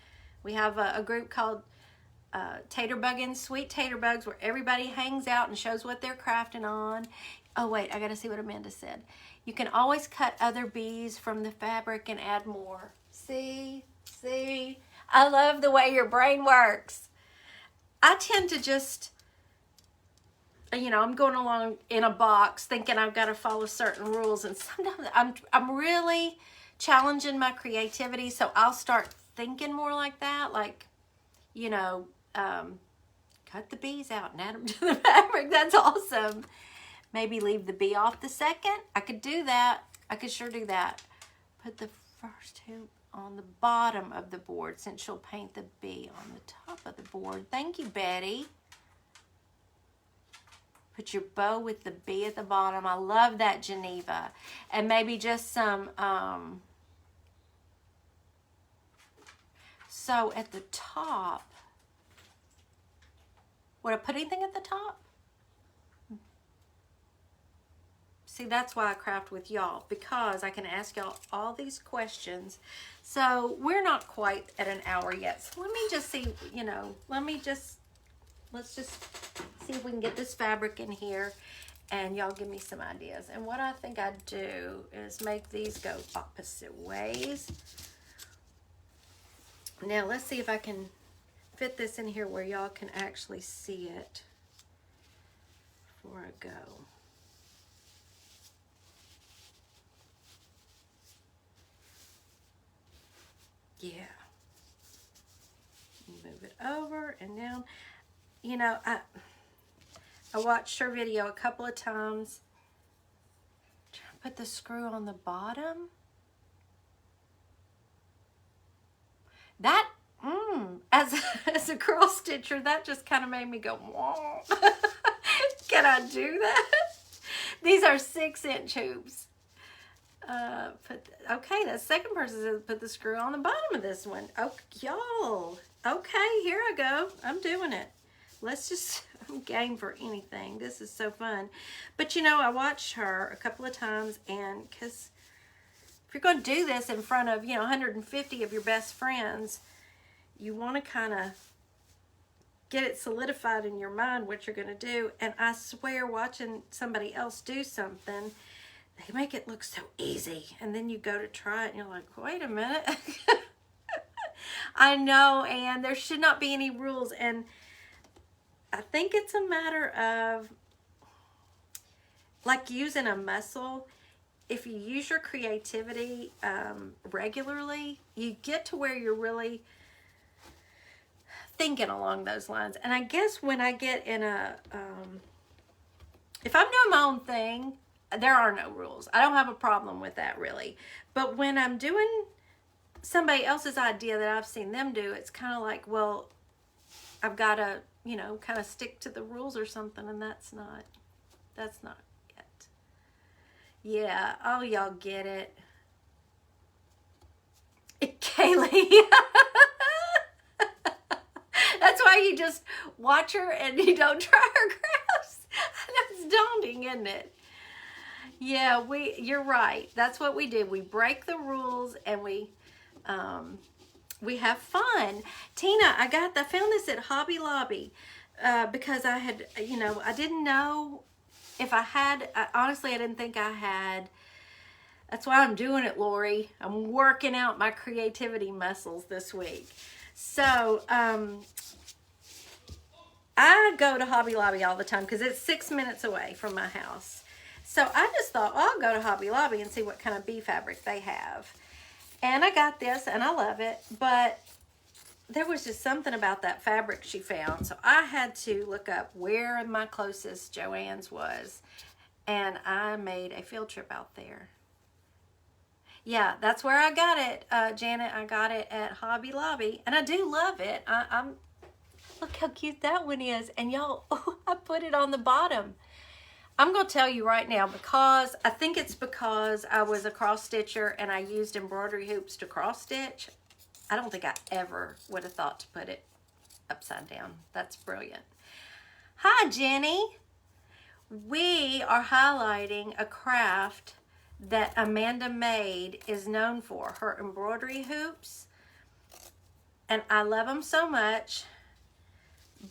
We have a group called Taterbuggin, Sweet Taterbugs, where everybody hangs out and shows what they're crafting on. Oh wait, I gotta see what Amanda said. You can always cut other bees from the fabric and add more. See? I love the way your brain works. I tend to just, you know, I'm going along in a box thinking I've got to follow certain rules, and sometimes I'm really challenging my creativity, so I'll start thinking more like that, like, you know, cut the bees out and add them to the fabric. That's awesome. Maybe leave the bee off the second. I could do that. I could sure do that. Put the first hoop on the bottom of the board since she'll paint the bee on the top of the board. Thank you, Betty. Put your bow with the bee at the bottom. I love that, Geneva. And maybe just some, so at the top, would I put anything at the top? See, that's why I craft with y'all, because I can ask y'all all these questions. So we're not quite at an hour yet. So let me just see, you know, let's just see if we can get this fabric in here, and y'all give me some ideas. And what I think I'd do is make these go opposite ways. Now let's see if I can fit this in here where y'all can actually see it before I go. Yeah. Move it over and down. You know, I watched her video a couple of times. Trying to put the screw on the bottom. That, as a girl stitcher, that just kind of made me go, whoa. Can I do that? These are 6-inch hoops. Okay, the second person says put the screw on the bottom of this one. Oh, y'all. Okay, here I go. I'm doing it. I'm game for anything. This is so fun. But you know, I watched her a couple of times, and because if you're going to do this in front of, you know, 150 of your best friends, you want to kind of get it solidified in your mind what you're going to do. And I swear, watching somebody else do something, they make it look so easy, and then you go to try it and you're like, wait a minute. I know, and there should not be any rules, and I think it's a matter of like using a muscle. If you use your creativity regularly, you get to where you're really thinking along those lines. And I guess when I get in a if I'm doing my own thing, there are no rules. I don't have a problem with that, really. But when I'm doing somebody else's idea that I've seen them do, it's kind of like, well, I've got to, you know, kind of stick to the rules or something, and that's not it. Yeah, oh, y'all get it. Kaylee. That's why you just watch her and you don't try her crafts. That's daunting, isn't it? Yeah, you're right. That's what we do. We break the rules and we have fun. Tina, I found this at Hobby Lobby because I had, I didn't know if I had, honestly, I didn't think I had. That's why I'm doing it, Lori. I'm working out my creativity muscles this week. So, I go to Hobby Lobby all the time because it's 6 minutes away from my house. So I just thought, well, I'll go to Hobby Lobby and see what kind of bee fabric they have. And I got this and I love it, but there was just something about that fabric she found. So I had to look up where my closest Joann's was. And I made a field trip out there. Yeah, that's where I got it, Janet. I got it at Hobby Lobby. And I do love it. Look how cute that one is. And y'all, I put it on the bottom. I'm going to tell you right now because I think it's because I was a cross stitcher and I used embroidery hoops to cross stitch. I don't think I ever would have thought to put it upside down. That's brilliant. Hi, Jenny. We are highlighting a craft that Amanda Maid is known for, her embroidery hoops. And I love them so much.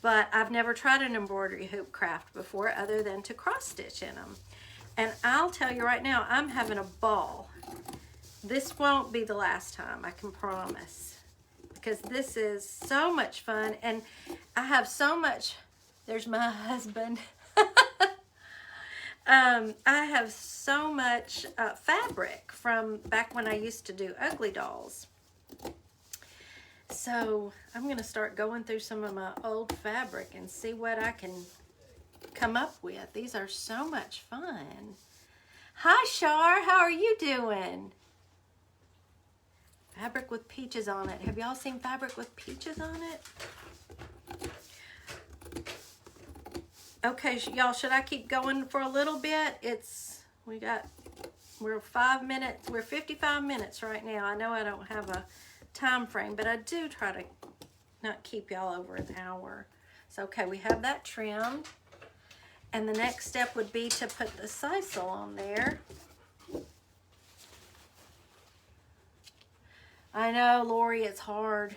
But I've never tried an embroidery hoop craft before other than to cross stitch in them. And I'll tell you right now, I'm having a ball. This won't be the last time, I can promise. Because this is so much fun and I have so much, there's my husband. I have so much fabric from back when I used to do ugly dolls. So I'm going to start going through some of my old fabric and see what I can come up with. These are so much fun. Hi, Shar. How are you doing? Fabric with peaches on it. Have y'all seen fabric with peaches on it? Okay, y'all, should I keep going for a little bit? We're 5 minutes. We're 55 minutes right now. I know I don't have a time frame, but I do try to not keep y'all over an hour. So okay, we have that trimmed, and the next step would be to put the sisal on there. I know, Lori, it's hard.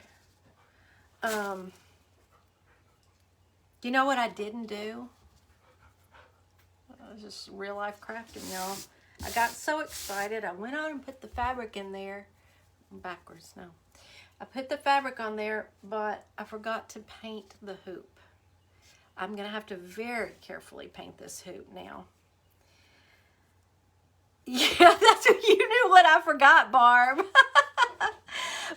You know what I didn't do? This is real life crafting, y'all. I got so excited, I went on and put the fabric in there. Backwards, no. I put the fabric on there, but I forgot to paint the hoop. I'm going to have to very carefully paint this hoop now. Yeah, that's what you knew what I forgot, Barb.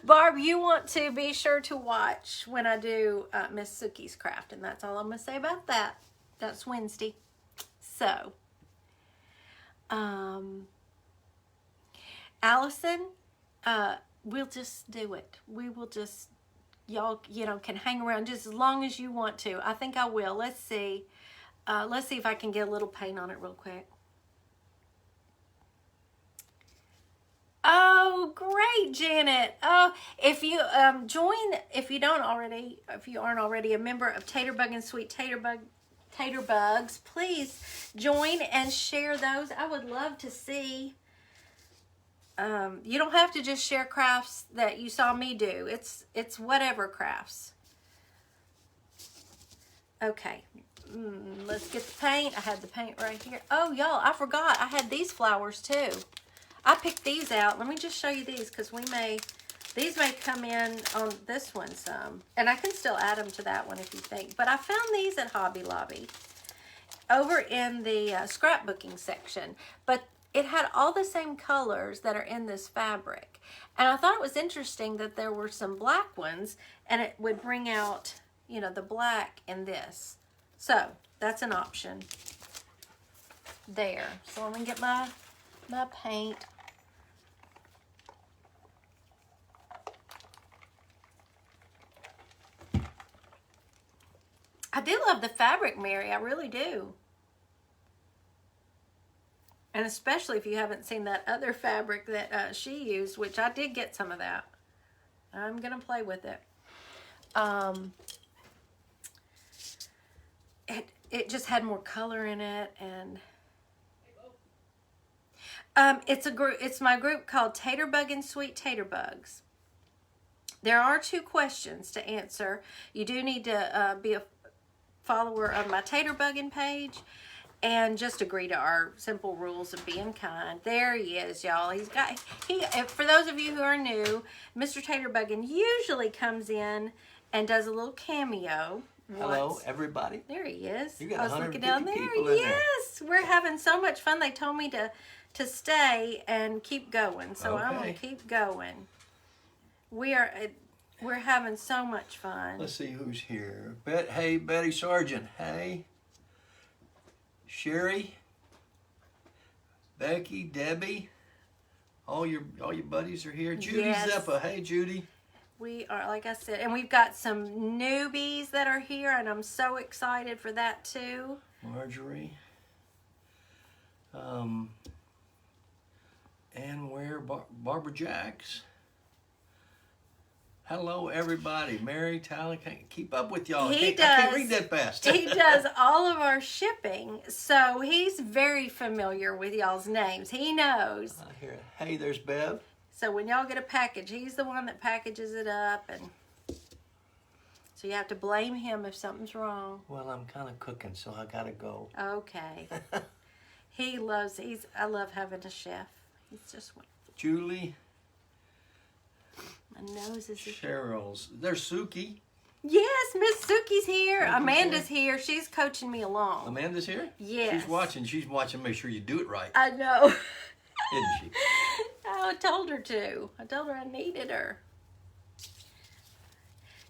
Barb, you want to be sure to watch when I do Miss Suki's craft, and that's all I'm going to say about that. That's Wednesday. So, Allison, we'll just do it. We will just, y'all, can hang around just as long as you want to. I think I will. Let's see. Let's see if I can get a little paint on it real quick. Oh, great, Janet. Oh, if you if you aren't already a member of Taterbuggin Sweet Taterbugs, please join and share those. I would love to see. You don't have to just share crafts that you saw me do. It's whatever crafts. Okay, let's get the paint. I had the paint right here. Oh, y'all, I forgot. I had these flowers too. I picked these out. Let me just show you these because these may come in on this one some. And I can still add them to that one if you think. But I found these at Hobby Lobby over in the scrapbooking section. But it had all the same colors that are in this fabric. And I thought it was interesting that there were some black ones and it would bring out, the black in this. So that's an option there. So let me get my paint. I do love the fabric, Mary. I really do. And especially if you haven't seen that other fabric that she used, which I did get some of that. I'm going to play with it. It just had more color in it, and It's a group. It's my group called Taterbuggin Sweet Tater Bugs. There are 2 questions to answer. You do need to be a follower of my Taterbuggin page and just agree to our simple rules of being kind. There he is, y'all. For those of you who are new, Mr. Taterbuggin usually comes in and does a little cameo. Hello, everybody. There he is. You got I was looking down there. people in there. Yes, we're having so much fun. They told me to stay and keep going, so I'm gonna keep going. We're having so much fun. Let's see who's here. Hey, Betty Sargent. Hey, Sherry, Becky, Debbie. All your buddies are here. Judy Zeppa. Hey, Judy. We are, like I said, and we've got some newbies that are here, and I'm so excited for that too. Marjorie. And where Barbara Jacks. Hello, everybody. Mary, Tyler, can't keep up with y'all. I can't read that fast. He does all of our shipping, so he's very familiar with y'all's names. He knows. I hear it. Hey, there's Bev. So when y'all get a package, he's the one that packages it up, and so you have to blame him if something's wrong. Well, I'm kind of cooking, so I gotta go. Okay. I love having a chef. He's just wonderful. Julie. My nose is... Cheryl's. There's Suki. Yes, Miss Suki's here. Amanda's here. She's coaching me along. Amanda's here? Yes. She's watching to make sure you do it right. I know. Isn't she? I told her to. I told her I needed her.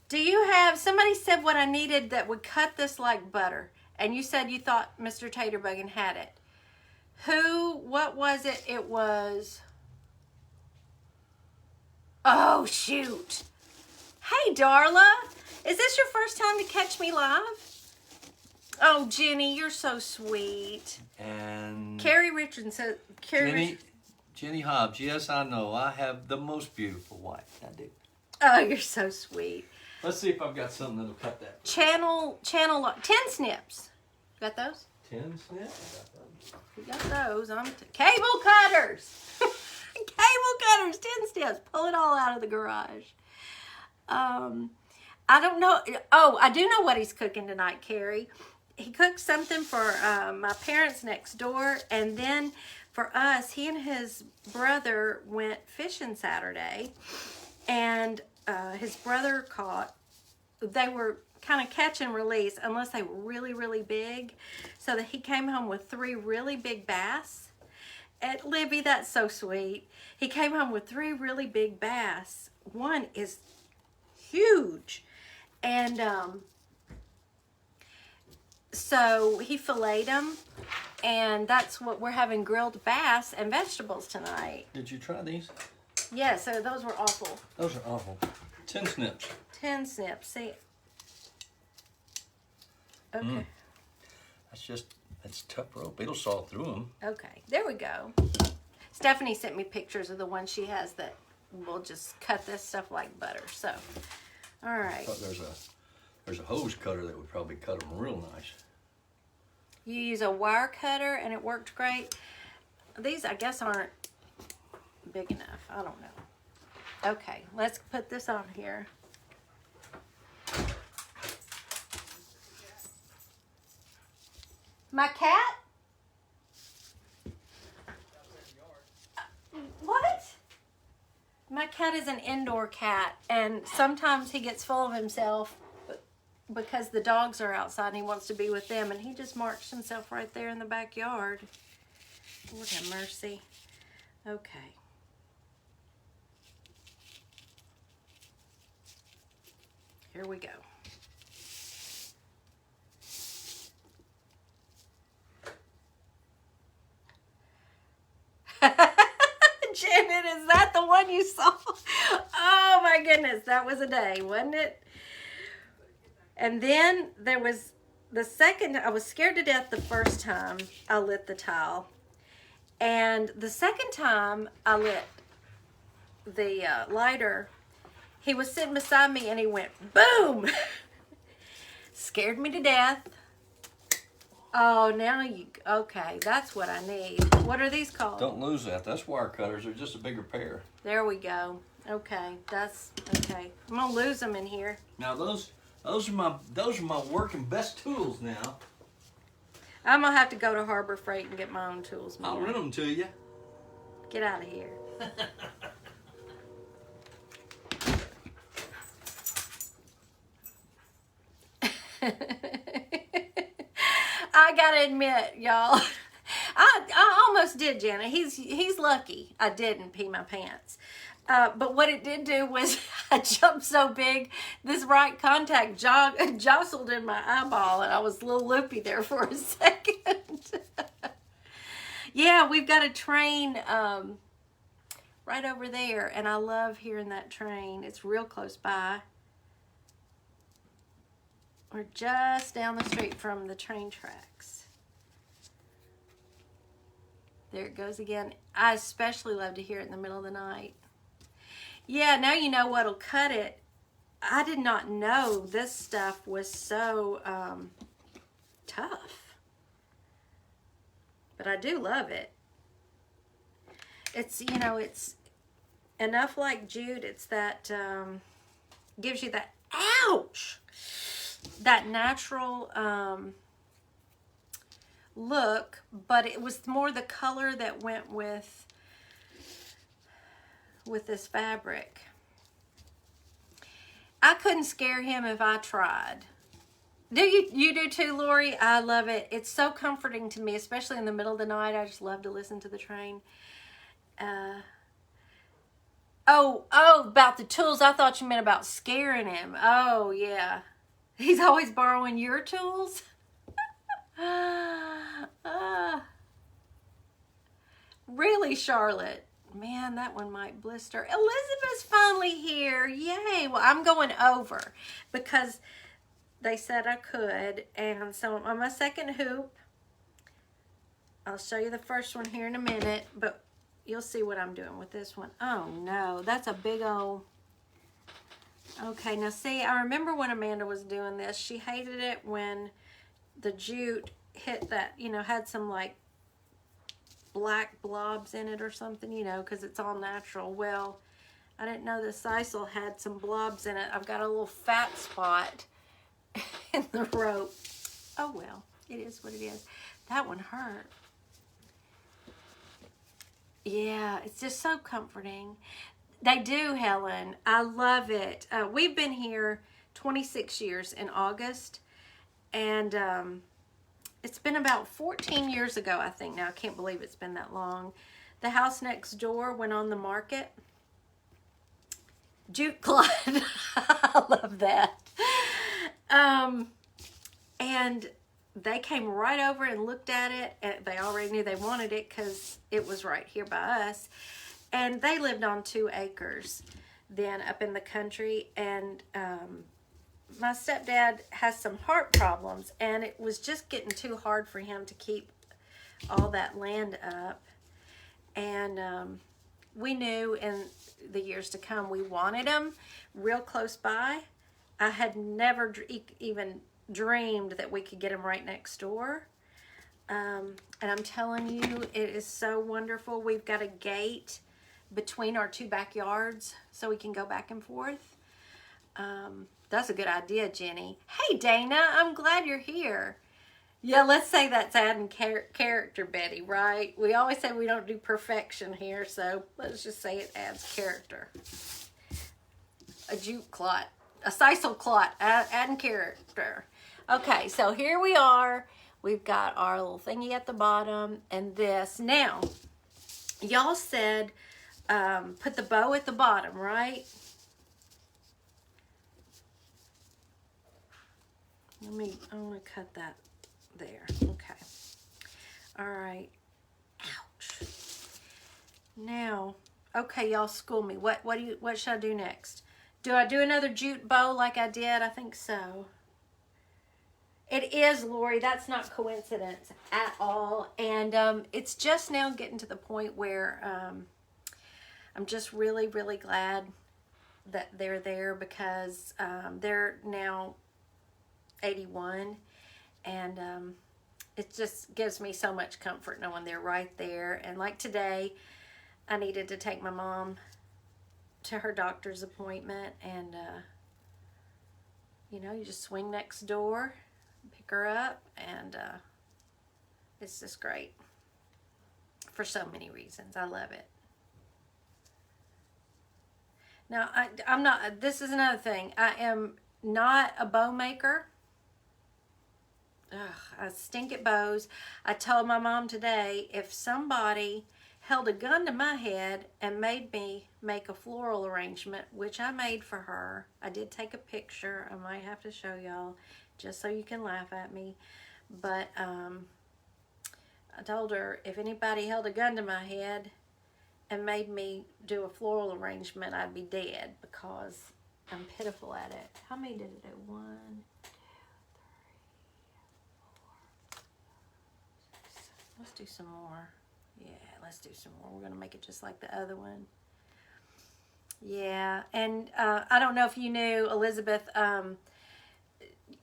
Do you have... Somebody said what I needed that would cut this like butter. And you said you thought Mr. Taterbuggin had it. What was it? It was... Oh, shoot. Hey, Darla. Is this your first time to catch me live? Oh, Jenny, you're so sweet. And... Carrie Richardson said... Jenny Hobbs. Yes, I know. I have the most beautiful wife. I do. Oh, you're so sweet. Let's see if I've got something that'll cut that. Channel 10 snips. Got those? 10 snips? We got those. Cable cutters. Cable cutters, 10 snips. Pull it all out of the garage. I don't know. Oh, I do know what he's cooking tonight, Carrie. He cooked something for my parents next door, and then for us, he and his brother went fishing Saturday, and his brother they were kind of catch and release unless they were really, really big, so that he came home with 3 really big bass. And Libby, that's so sweet. He came home with 3 really big bass. One is huge. And so he filleted them. And that's what we're having, grilled bass and vegetables tonight. Did you try these? Yeah, so those were awful. Those are awful. 10 snips. 10 snips. See? Okay. That's tough rope. It'll saw through them. Okay, there we go. Stephanie sent me pictures of the one she has that will just cut this stuff like butter. So, all right. But there's a hose cutter that would probably cut them real nice. You use a wire cutter and it worked great. These, I guess, aren't big enough. I don't know. Okay, let's put this on here. My cat? What? My cat is an indoor cat, and sometimes he gets full of himself because the dogs are outside and he wants to be with them, and he just marched himself right there in the backyard. Lord have mercy. Okay. Here we go. Janet, is that the one you saw? Oh my goodness, that was a day, wasn't it? And then there was the second. I was scared to death the first time I lit the tile. And the second time I lit the lighter, he was sitting beside me and he went boom. Scared me to death. Oh, now you, okay, that's what I need. What are these called? Don't lose that. That's wire cutters. They're just a bigger pair. There we go. Okay, that's, okay. I'm gonna lose them in here. Now those are my working best tools now. I'm gonna have to go to Harbor Freight and get my own tools. I'll Mother. rent them to you. Get out of here. I gotta admit, y'all, I almost did, Jenna. He's lucky I didn't pee my pants. But what it did do was I jumped so big, this right contact jostled in my eyeball, and I was a little loopy there for a second. Yeah, we've got a train right over there, and I love hearing that train. It's real close by. We're just down the street from the train tracks. There it goes again. I especially love to hear it in the middle of the night. Yeah, now you know what'll cut it. I did not know this stuff was so tough. But I do love it. It's, you know, it's enough like jute. It's that, gives you that, ouch! That natural look, but it was more the color that went with this fabric. I couldn't scare him if I tried. Do you do too, Lori? I love it. It's so comforting to me, especially in the middle of the night. I just love to listen to the train. Oh, about the tools. I thought you meant about scaring him. Oh, yeah. He's always borrowing your tools? Really, Charlotte? Man, that one might blister. Elizabeth's finally here. Yay. Well, I'm going over because they said I could. And so I'm on my second hoop. I'll show you the first one here in a minute, but you'll see what I'm doing with this one. Oh, no. That's a big old... Okay, now see, I remember when Amanda was doing this, she hated it when the jute hit that, you know, had some like black blobs in it or something, you know, because it's all natural. Well, I didn't know the sisal had some blobs in it. I've got a little fat spot in the rope. Oh, well, it is what it is. That one hurt. Yeah, it's just so comforting. They do, Helen. I love it. We've been here 26 years in August, and it's been about 14 years ago, I think. Now, I can't believe it's been that long. The house next door went on the market. Jute clod. I love that. And they came right over and looked at it. And they already knew they wanted it because it was right here by us. And they lived on 2 acres then up in the country. And my stepdad has some heart problems, and it was just getting too hard for him to keep all that land up. And we knew in the years to come we wanted them real close by. I had never even dreamed that we could get them right next door. And I'm telling you, it is so wonderful. We've got a gate between our 2 backyards so we can go back and forth. That's a good idea, Jenny. Hey, Dana, I'm glad you're here. Yeah, let's say that's adding character, Betty, right? We always say we don't do perfection here, so let's just say it adds character. A jute clot, a sisal clot, adding character. Okay, so here we are. We've got our little thingy at the bottom and this. Now, y'all said put the bow at the bottom, right? I want to cut that there. Okay. All right. Ouch. Now, okay, y'all school me. What should I do next? Do I do another jute bow like I did? I think so. It is, Lori. That's not coincidence at all. And it's just now getting to the point where I'm just really, really glad that they're there because they're now 81, and it just gives me so much comfort knowing they're right there. And like today, I needed to take my mom to her doctor's appointment, and you know, you just swing next door, pick her up, and it's just great for so many reasons. I love it. Now, I'm not, this is another thing. I am not a bow maker. Ugh, I stink at bows. I told my mom today, if somebody held a gun to my head and made me make a floral arrangement, which I made for her. I did take a picture. I might have to show y'all just so you can laugh at me. But I told her, if anybody held a gun to my head and made me do a floral arrangement, I'd be dead, because I'm pitiful at it. How many did it do? 1, 2, 3, 4. Let's do some more. Yeah, let's do some more. We're going to make it just like the other one. Yeah, and I don't know if you knew, Elizabeth,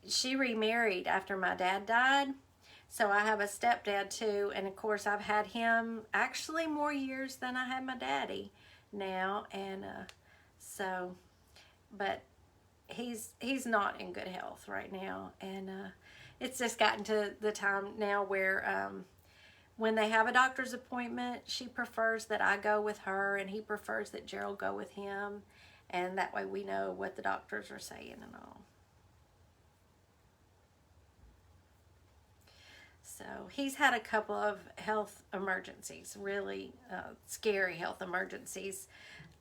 she remarried after my dad died. So I have a stepdad too, and of course I've had him actually more years than I had my daddy now, and so, but he's not in good health right now, and it's just gotten to the time now where when they have a doctor's appointment, she prefers that I go with her, and he prefers that Gerald go with him, and that way we know what the doctors are saying and all. So he's had a couple of health emergencies, really scary health emergencies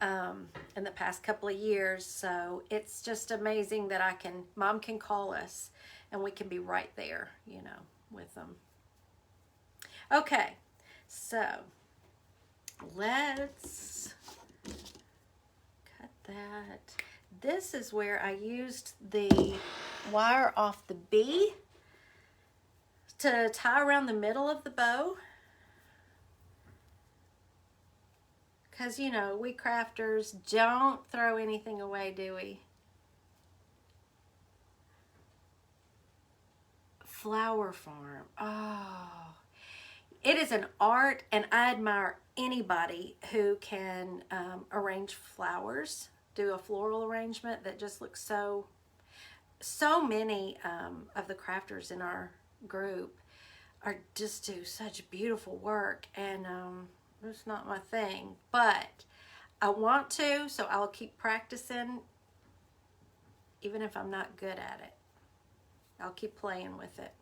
in the past couple of years. So it's just amazing that Mom can call us and we can be right there, you know, with them. Okay, so let's cut that. This is where I used the wire off the bee to tie around the middle of the bow, because you know, we crafters don't throw anything away, do we? Flower Farm. Oh, it is an art, and I admire anybody who can arrange flowers, do a floral arrangement that just looks so many of the crafters in our group are just do such beautiful work, and it's not my thing, but I want to, so I'll keep practicing even if I'm not good at it. I'll keep playing with it.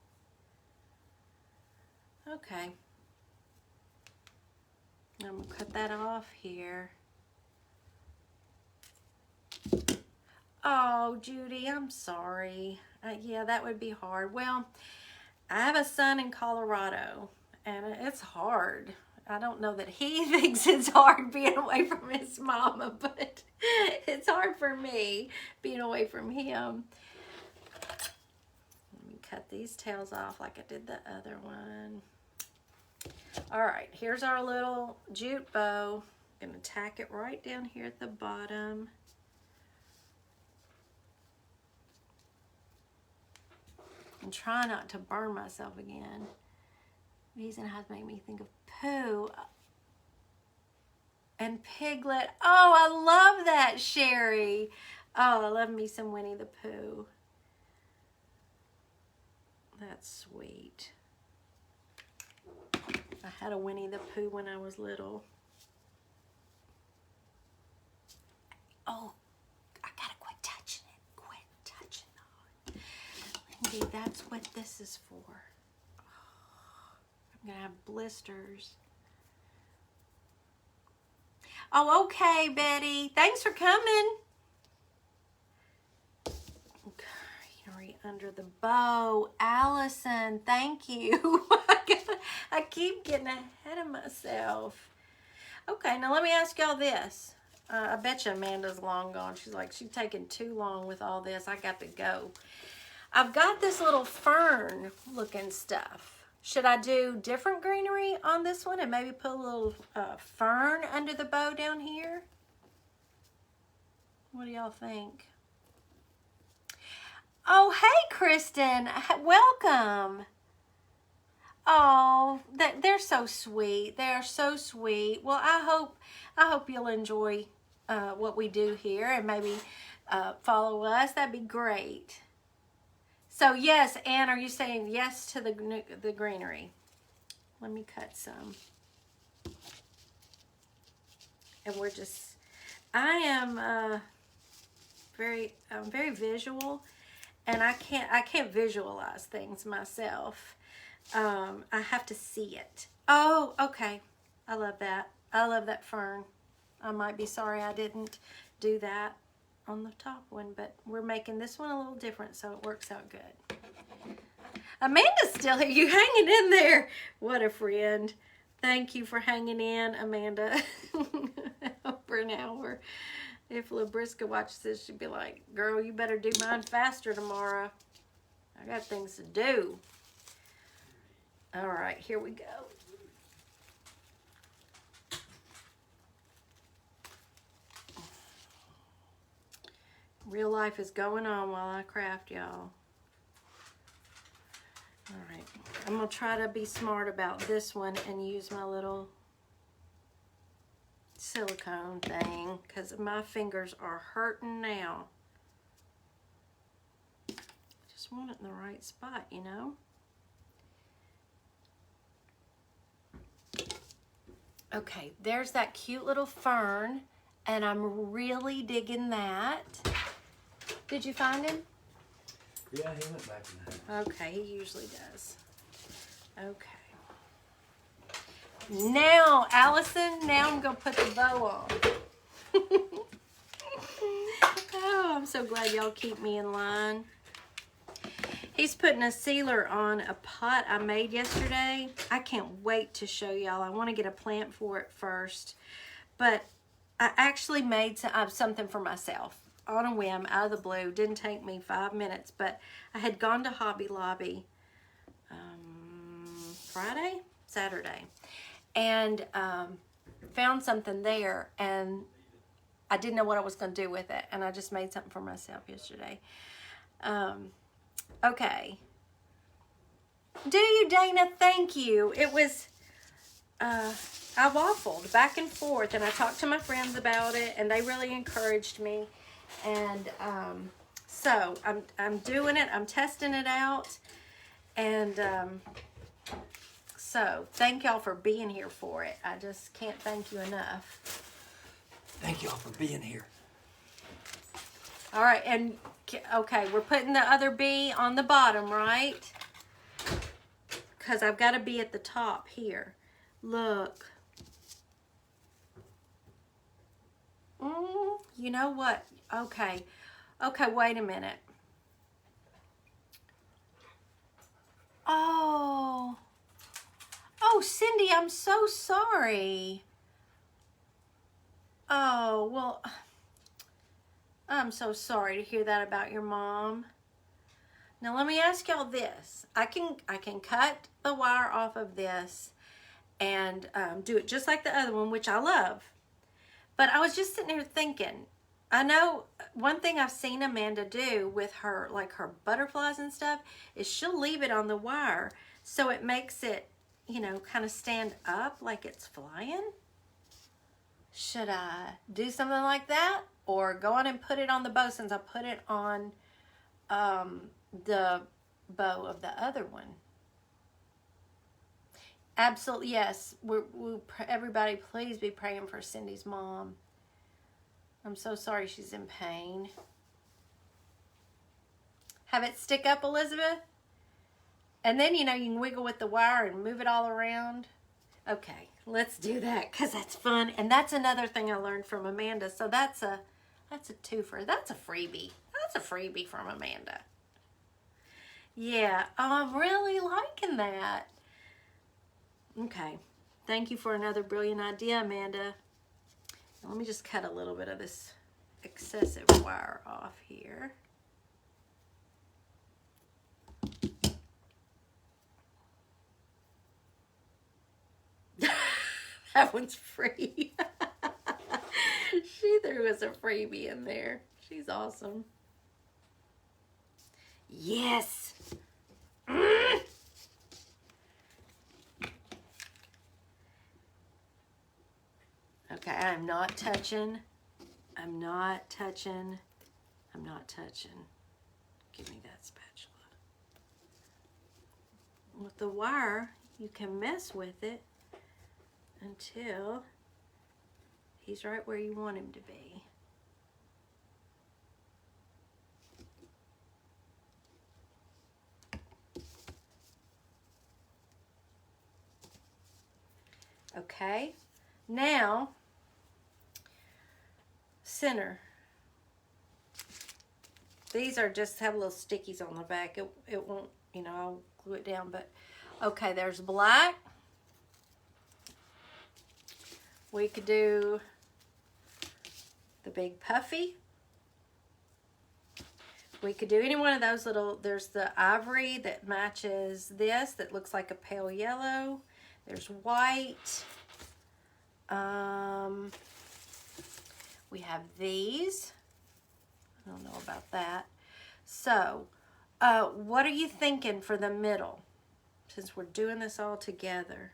Okay, I'm gonna cut that off here. Oh, Judy, I'm sorry. Yeah, that would be hard. Well, I have a son in Colorado, and it's hard. I don't know that he thinks it's hard being away from his mama, but it's hard for me being away from him. Let me cut these tails off like I did the other one. All right, here's our little jute bow. I'm gonna tack it right down here at the bottom. And try not to burn myself again. These and has made me think of Pooh and Piglet. Oh, I love that, Sherry. Oh, I love me some Winnie the Pooh. That's sweet. I had a Winnie the Pooh when I was little. Oh, I gotta quit touching it. Quit touching it. Lindy, that's what this is for. Oh, I'm gonna have blisters. Oh, okay, Betty. Thanks for coming. Greenery under the bow. Allison, thank you. I keep getting ahead of myself. Okay, now let me ask y'all this. I bet you Amanda's long gone. She's like, she's taking too long with all this. I got to go. I've got this little fern looking stuff. Should I do different greenery on this one and maybe put a little fern under the bow down here? What do y'all think? Oh, hey, Kristen. Welcome. Oh, they're so sweet. They are so sweet. Well, I hope you'll enjoy what we do here and maybe follow us. That'd be great. So yes, Anne, are you saying yes to the greenery? Let me cut some. And we're just, I am I'm very visual, and I can't visualize things myself. I have to see it. Oh, okay. I love that. I love that fern. I might be sorry I didn't do that on the top one, but we're making this one a little different, so it works out good. Amanda's still here. You hanging in there. What a friend. Thank you for hanging in, Amanda. For an hour. If Labriska watches this, she'd be like, girl, you better do mine faster tomorrow. I got things to do. All right, here we go. Real life is going on while I craft, y'all. All right, I'm gonna try to be smart about this one and use my little silicone thing because my fingers are hurting now. Just want it in the right spot, you know. Okay, there's that cute little fern, and I'm really digging that. Did you find him? Yeah, he went back in there. Okay, he usually does. Okay. Now, Allison, now I'm going to put the bow on. Oh, I'm so glad y'all keep me in line. He's putting a sealer on a pot I made yesterday. I can't wait to show y'all. I want to get a plant for it first. But I actually made something for myself on a whim, out of the blue. Didn't take me 5 minutes, but I had gone to Hobby Lobby Saturday, and found something there, and I didn't know what I was going to do with it, and I just made something for myself yesterday. Okay. Do you, Dana? Thank you. It was, I waffled back and forth, and I talked to my friends about it, and they really encouraged me. And so I'm doing it. I'm testing it out. And so thank y'all for being here for it. I just can't thank you enough. Thank y'all for being here. All right, and okay, we're putting the other bee on the bottom, right? Because I've got a bee at the top here. Look. You know what? Okay. Okay, wait a minute. Oh. Oh, Cindy, I'm so sorry. Oh, well, I'm so sorry to hear that about your mom. Now let me ask y'all this. I can cut the wire off of this and do it just like the other one, which I love. But I was just sitting here thinking, I know one thing I've seen Amanda do with her, like her butterflies and stuff, is she'll leave it on the wire so it makes it, you know, kind of stand up like it's flying. Should I do something like that, or go on and put it on the bow since I put it on the bow of the other one? Absolutely, yes. Everybody, please be praying for Cindy's mom. I'm so sorry she's in pain. Have it stick up, Elizabeth? And then, you know, you can wiggle with the wire and move it all around. Okay, let's do that because that's fun. And that's another thing I learned from Amanda. So that's a twofer. That's a freebie. That's a freebie from Amanda. Yeah, I'm really liking that. Okay, thank you for another brilliant idea, Amanda. Now, let me just cut a little bit of this excessive wire off here. That one's free. She threw us a freebie in there. She's awesome. Yes. Okay, I'm not touching. I'm not touching. I'm not touching. Give me that spatula. With the wire, you can mess with it until he's right where you want him to be. Okay, now center. These are just have little stickies on the back. It won't, you know, I'll glue it down, but okay, there's black. We could do the big puffy. We could do any one of those little, there's the ivory that matches this that looks like a pale yellow. There's white. We have these. I don't know about that. So, what are you thinking for the middle? Since we're doing this all together.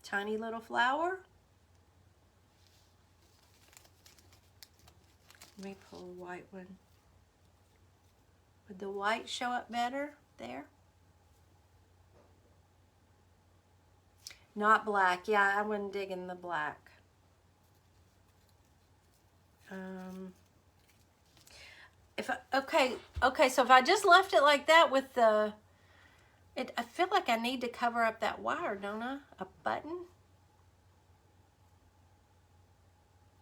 Tiny little flower. Let me pull a white one. Would the white show up better there? Not black. Yeah, I wasn't digging the black. Okay, so if I just left it like that with the, I feel like I need to cover up that wire, don't I? A button?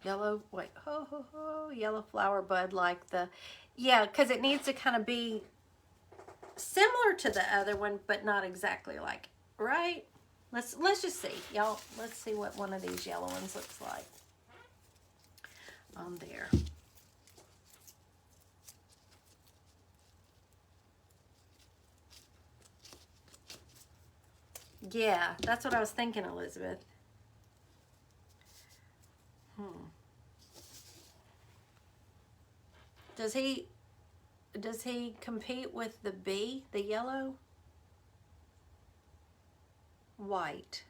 Yellow, wait, yellow flower bud like the, yeah, because it needs to kind of be similar to the other one, but not exactly like, right? Let's just see, y'all. Let's see what one of these yellow ones looks like on there. Yeah, that's what I was thinking, Elizabeth. Does he compete with the B, the yellow? White.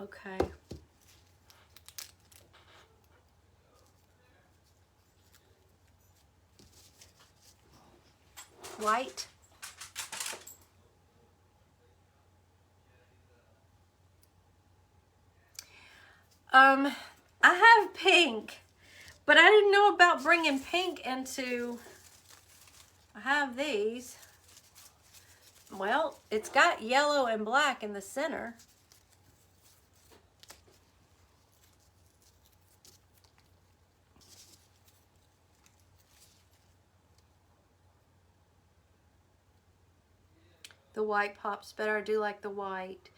Okay. White. I have pink, but I didn't know about bringing pink into, I have these. Well, it's got yellow and black in the center. The white pops better. I do like the white.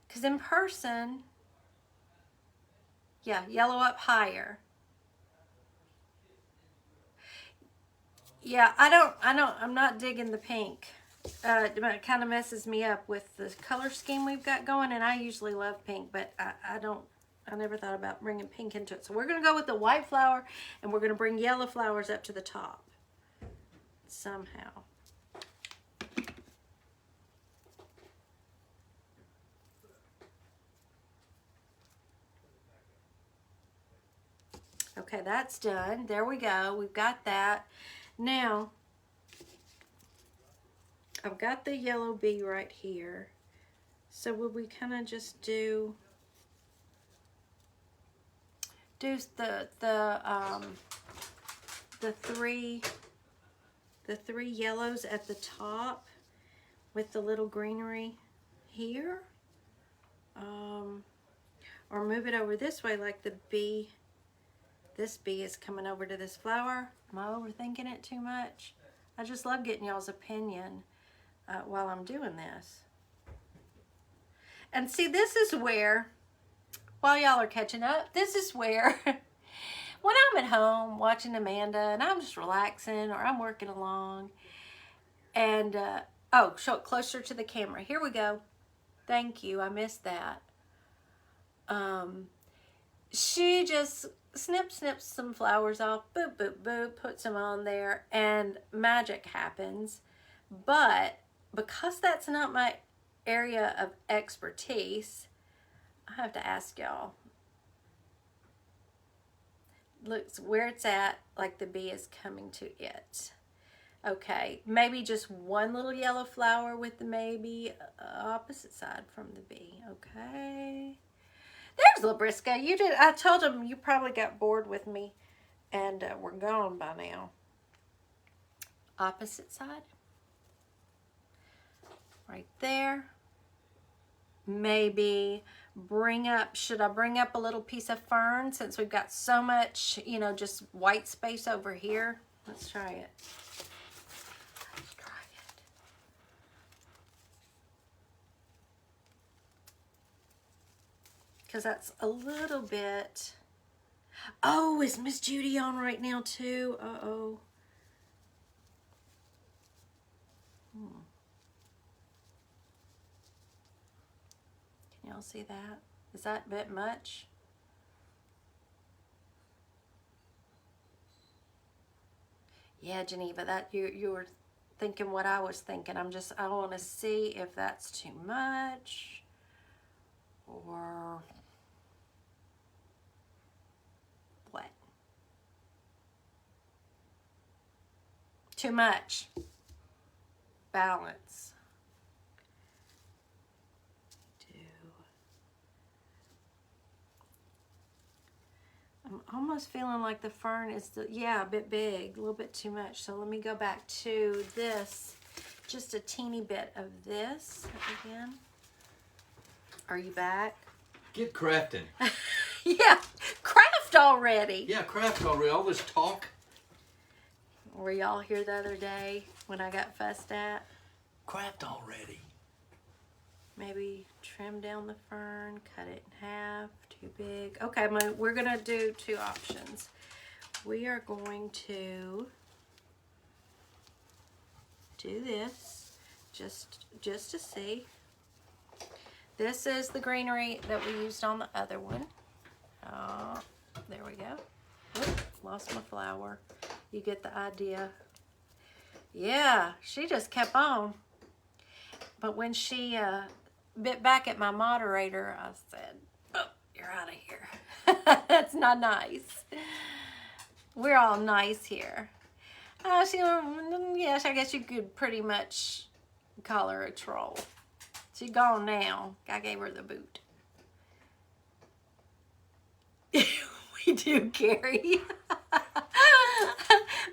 Because in person, yeah, yellow up higher. Yeah, I'm not digging the pink. It kind of messes me up with the color scheme we've got going, and I usually love pink, but I never thought about bringing pink into it. So we're going to go with the white flower, and we're going to bring yellow flowers up to the top somehow. Okay, that's done. There we go. We've got that. Now, I've got the yellow bee right here. So would we kind of just do the three yellows at the top with the little greenery here? Or move it over this way like the bee. This bee is coming over to this flower. Am I overthinking it too much? I just love getting y'all's opinion while I'm doing this. And see, this is where, while y'all are catching up, this is where when I'm at home watching Amanda and I'm just relaxing or I'm working along and, oh, show it closer to the camera. Here we go. Thank you. I missed that. She just snip some flowers off, boop, boop, boop, put some on there, and magic happens. But because that's not my area of expertise, I have to ask y'all. Looks where it's at, like the bee is coming to it. Okay, maybe just one little yellow flower with the maybe opposite side from the bee. Okay. There's Labrisca. You did. I told him you probably got bored with me, and we're gone by now. Opposite side. Right there. Maybe bring up, should I bring up a little piece of fern since we've got so much, you know, just white space over here? Let's try it. Let's try it. Because that's a little bit. Oh, is Miss Judy on right now too? Uh-oh. Can y'all see that? Is that a bit much? Yeah, Geneva, that you were thinking what I was thinking. I want to see if that's too much or what? Too much. Balance. I'm almost feeling like the fern is, a bit big, a little bit too much. So let me go back to this, just a teeny bit of this again. Are you back? Get crafting. Yeah, craft already. Yeah, craft already. All this talk. Were y'all here the other day when I got fussed at? Craft already. Maybe trim down the fern, cut it in half, too big. Okay, we're gonna do two options. We are going to do this just to see. This is the greenery that we used on the other one. Oh, there we go. Oop, lost my flower. You get the idea. Yeah, she just kept on. But when she bit back at my moderator, I said, oh, you're out of here. That's not nice. We're all nice here. Yes, I guess you could pretty much call her a troll. She's gone now. I gave her the boot. We do, Carrie.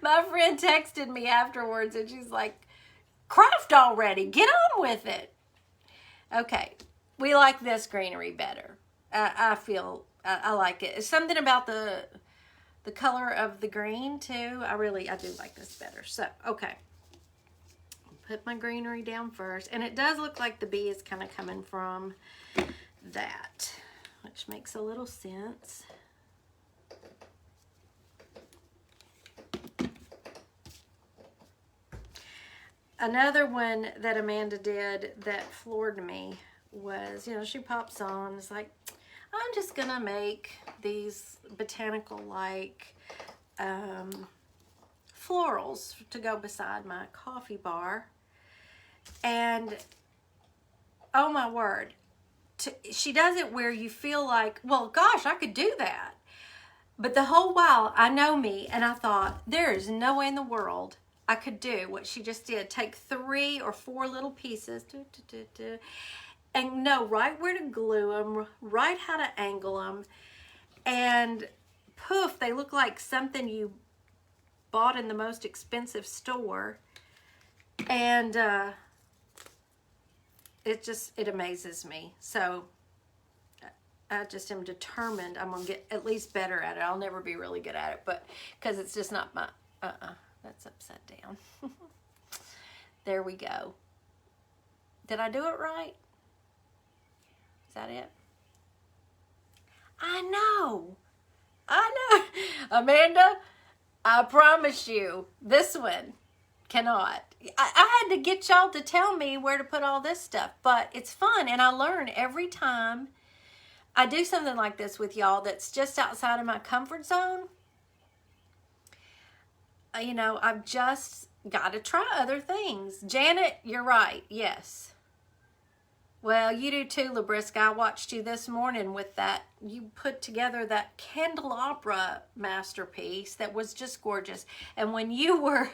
My friend texted me afterwards and she's like, craft already. Get on with it. Okay, we like this greenery better. I feel I like it. It's something about the color of the green too. I do like this better. So, okay. Put my greenery down first. And it does look like the bee is kind of coming from that, which makes a little sense. Another one that Amanda did that floored me was, she pops on. It's like, I'm just going to make these botanical-like florals to go beside my coffee bar. And, oh my word, she does it where you feel like, well, gosh, I could do that. But the whole while, I know me, and I thought, there is no way in the world I could do what she just did. Take 3 or 4 little pieces and know right where to glue them, right how to angle them, and poof, they look like something you bought in the most expensive store. And it amazes me. So I just am determined I'm gonna get at least better at it. I'll never be really good at it, but because it's just not my that's upside down. There we go. Did I do it right? Is that it? I know. Amanda, I promise you, this one cannot. I had to get y'all to tell me where to put all this stuff, but it's fun, and I learn every time I do something like this with y'all that's just outside of my comfort zone, you know, I've just got to try other things. Janet, you're right. Yes. Well, you do too, Labriska. I watched you this morning with that. You put together that candelabra masterpiece that was just gorgeous. And when you were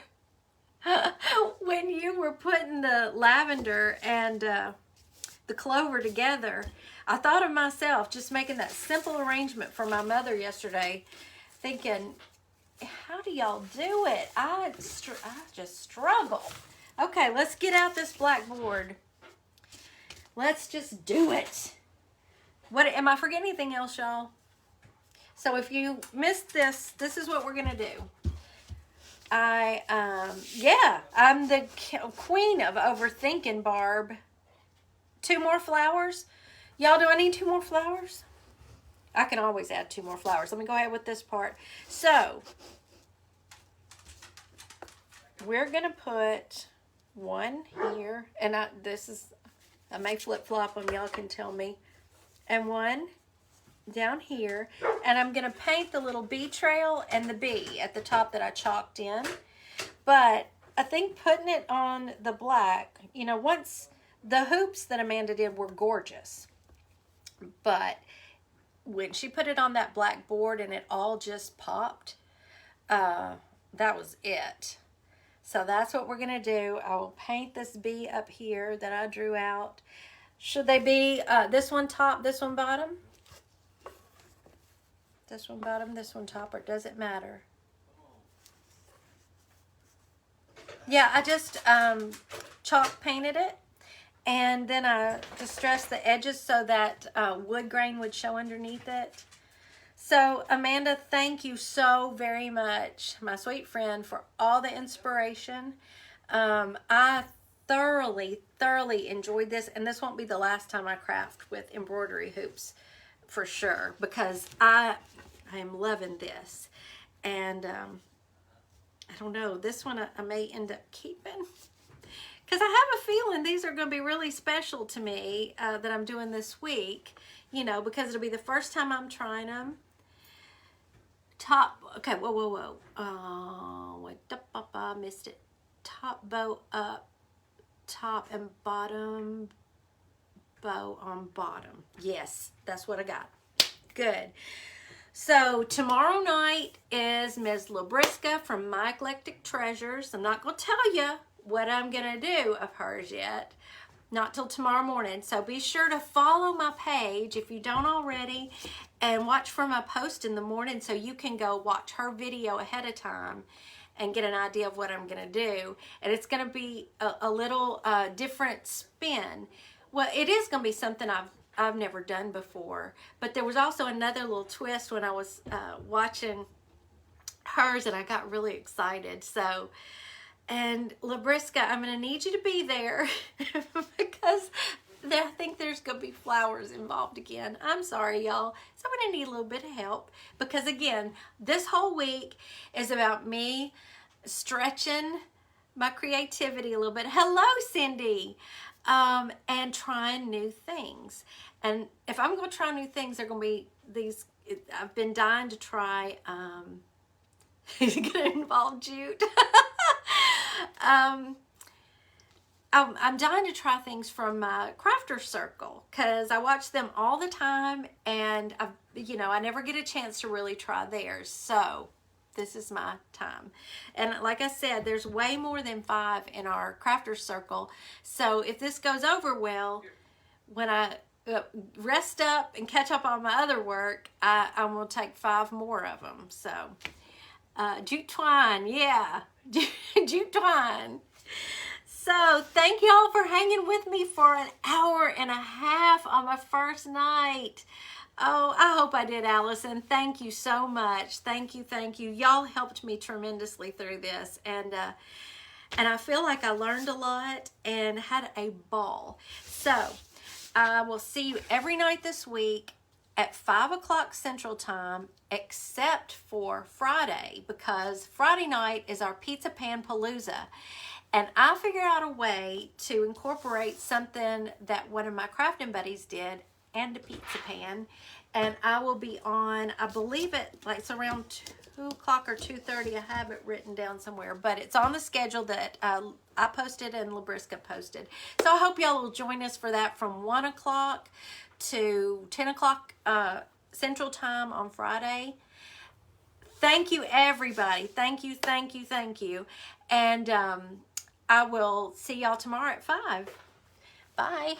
putting the lavender and the clover together, I thought of myself just making that simple arrangement for my mother yesterday, thinking, how do y'all do it? I just struggle. Okay, let's get out this blackboard. Let's just do it. What am I forgetting anything else, y'all? So if you missed this, this is what we're gonna do. I'm the queen of overthinking, Barb. 2 more flowers? Y'all, do I need 2 more flowers? I can always add 2 more flowers. Let me go ahead with this part. So, we're going to put 1 here. And I may flip-flop them. Y'all can tell me. And 1 down here. And I'm going to paint the little bee trail and the bee at the top that I chalked in. But I think putting it on the black, you know, once the hoops that Amanda did were gorgeous. But when she put it on that black board and it all just popped, that was it. So that's what we're going to do. I will paint this bee up here that I drew out. Should they be this one top, this one bottom? This one bottom, this one top, or does it matter? Yeah, I just chalk painted it. And then I distressed the edges so that wood grain would show underneath it. So, Amanda, thank you so very much, my sweet friend, for all the inspiration. I thoroughly enjoyed this. And this won't be the last time I craft with embroidery hoops, for sure. Because I am loving this. And I don't know, this one I may end up keeping. Because I have a feeling these are going to be really special to me that I'm doing this week. You know, because it'll be the first time I'm trying them. Okay, whoa. Wait, I missed it. Top bow up, top and bottom bow on bottom. Yes, that's what I got. Good. So tomorrow night is Ms. Labriska from My Eclectic Treasures. I'm not going to tell you what I'm gonna do of hers yet, not till tomorrow morning. So be sure to follow my page if you don't already, and watch for my post in the morning so you can go watch her video ahead of time and get an idea of what I'm gonna do. And it's gonna be a little different spin. Well, it is gonna be something I've never done before, but there was also another little twist when I was watching hers, and I got really excited. So. And Labriska, I'm going to need you to be there because I think there's going to be flowers involved again. I'm sorry, y'all. So I'm going to need a little bit of help because, again, this whole week is about me stretching my creativity a little bit. Hello, Cindy. And trying new things. And if I'm going to try new things, they're going to be these. I've been dying to try. Is it going to involve jute? I'm dying to try things from my crafter circle because I watch them all the time, and I never get a chance to really try theirs. So this is my time. And like I said, there's way more than 5 in our crafter circle. So if this goes over well, when I rest up and catch up on my other work, I'm going to take 5 more of them. So jute twine, yeah. Jute twine. So thank y'all for hanging with me for an hour and a half on my first night. Oh, I hope I did, Allison. Thank you so much. Thank you. Y'all helped me tremendously through this, and I feel like I learned a lot and had a ball. So I will see you every night this week at 5 o'clock Central Time, except for Friday, because Friday night is our Pizza Pan Palooza. And I figured out a way to incorporate something that one of my crafting buddies did and a pizza pan. And I will be on, I believe it's around 2 o'clock or 2:30. I have it written down somewhere, but it's on the schedule that I posted and Labriska posted. So I hope y'all will join us for that from 1 o'clock to 10 o'clock Central Time on Friday. Thank you, everybody. Thank you, thank you, thank you. And I will see y'all tomorrow at 5. Bye.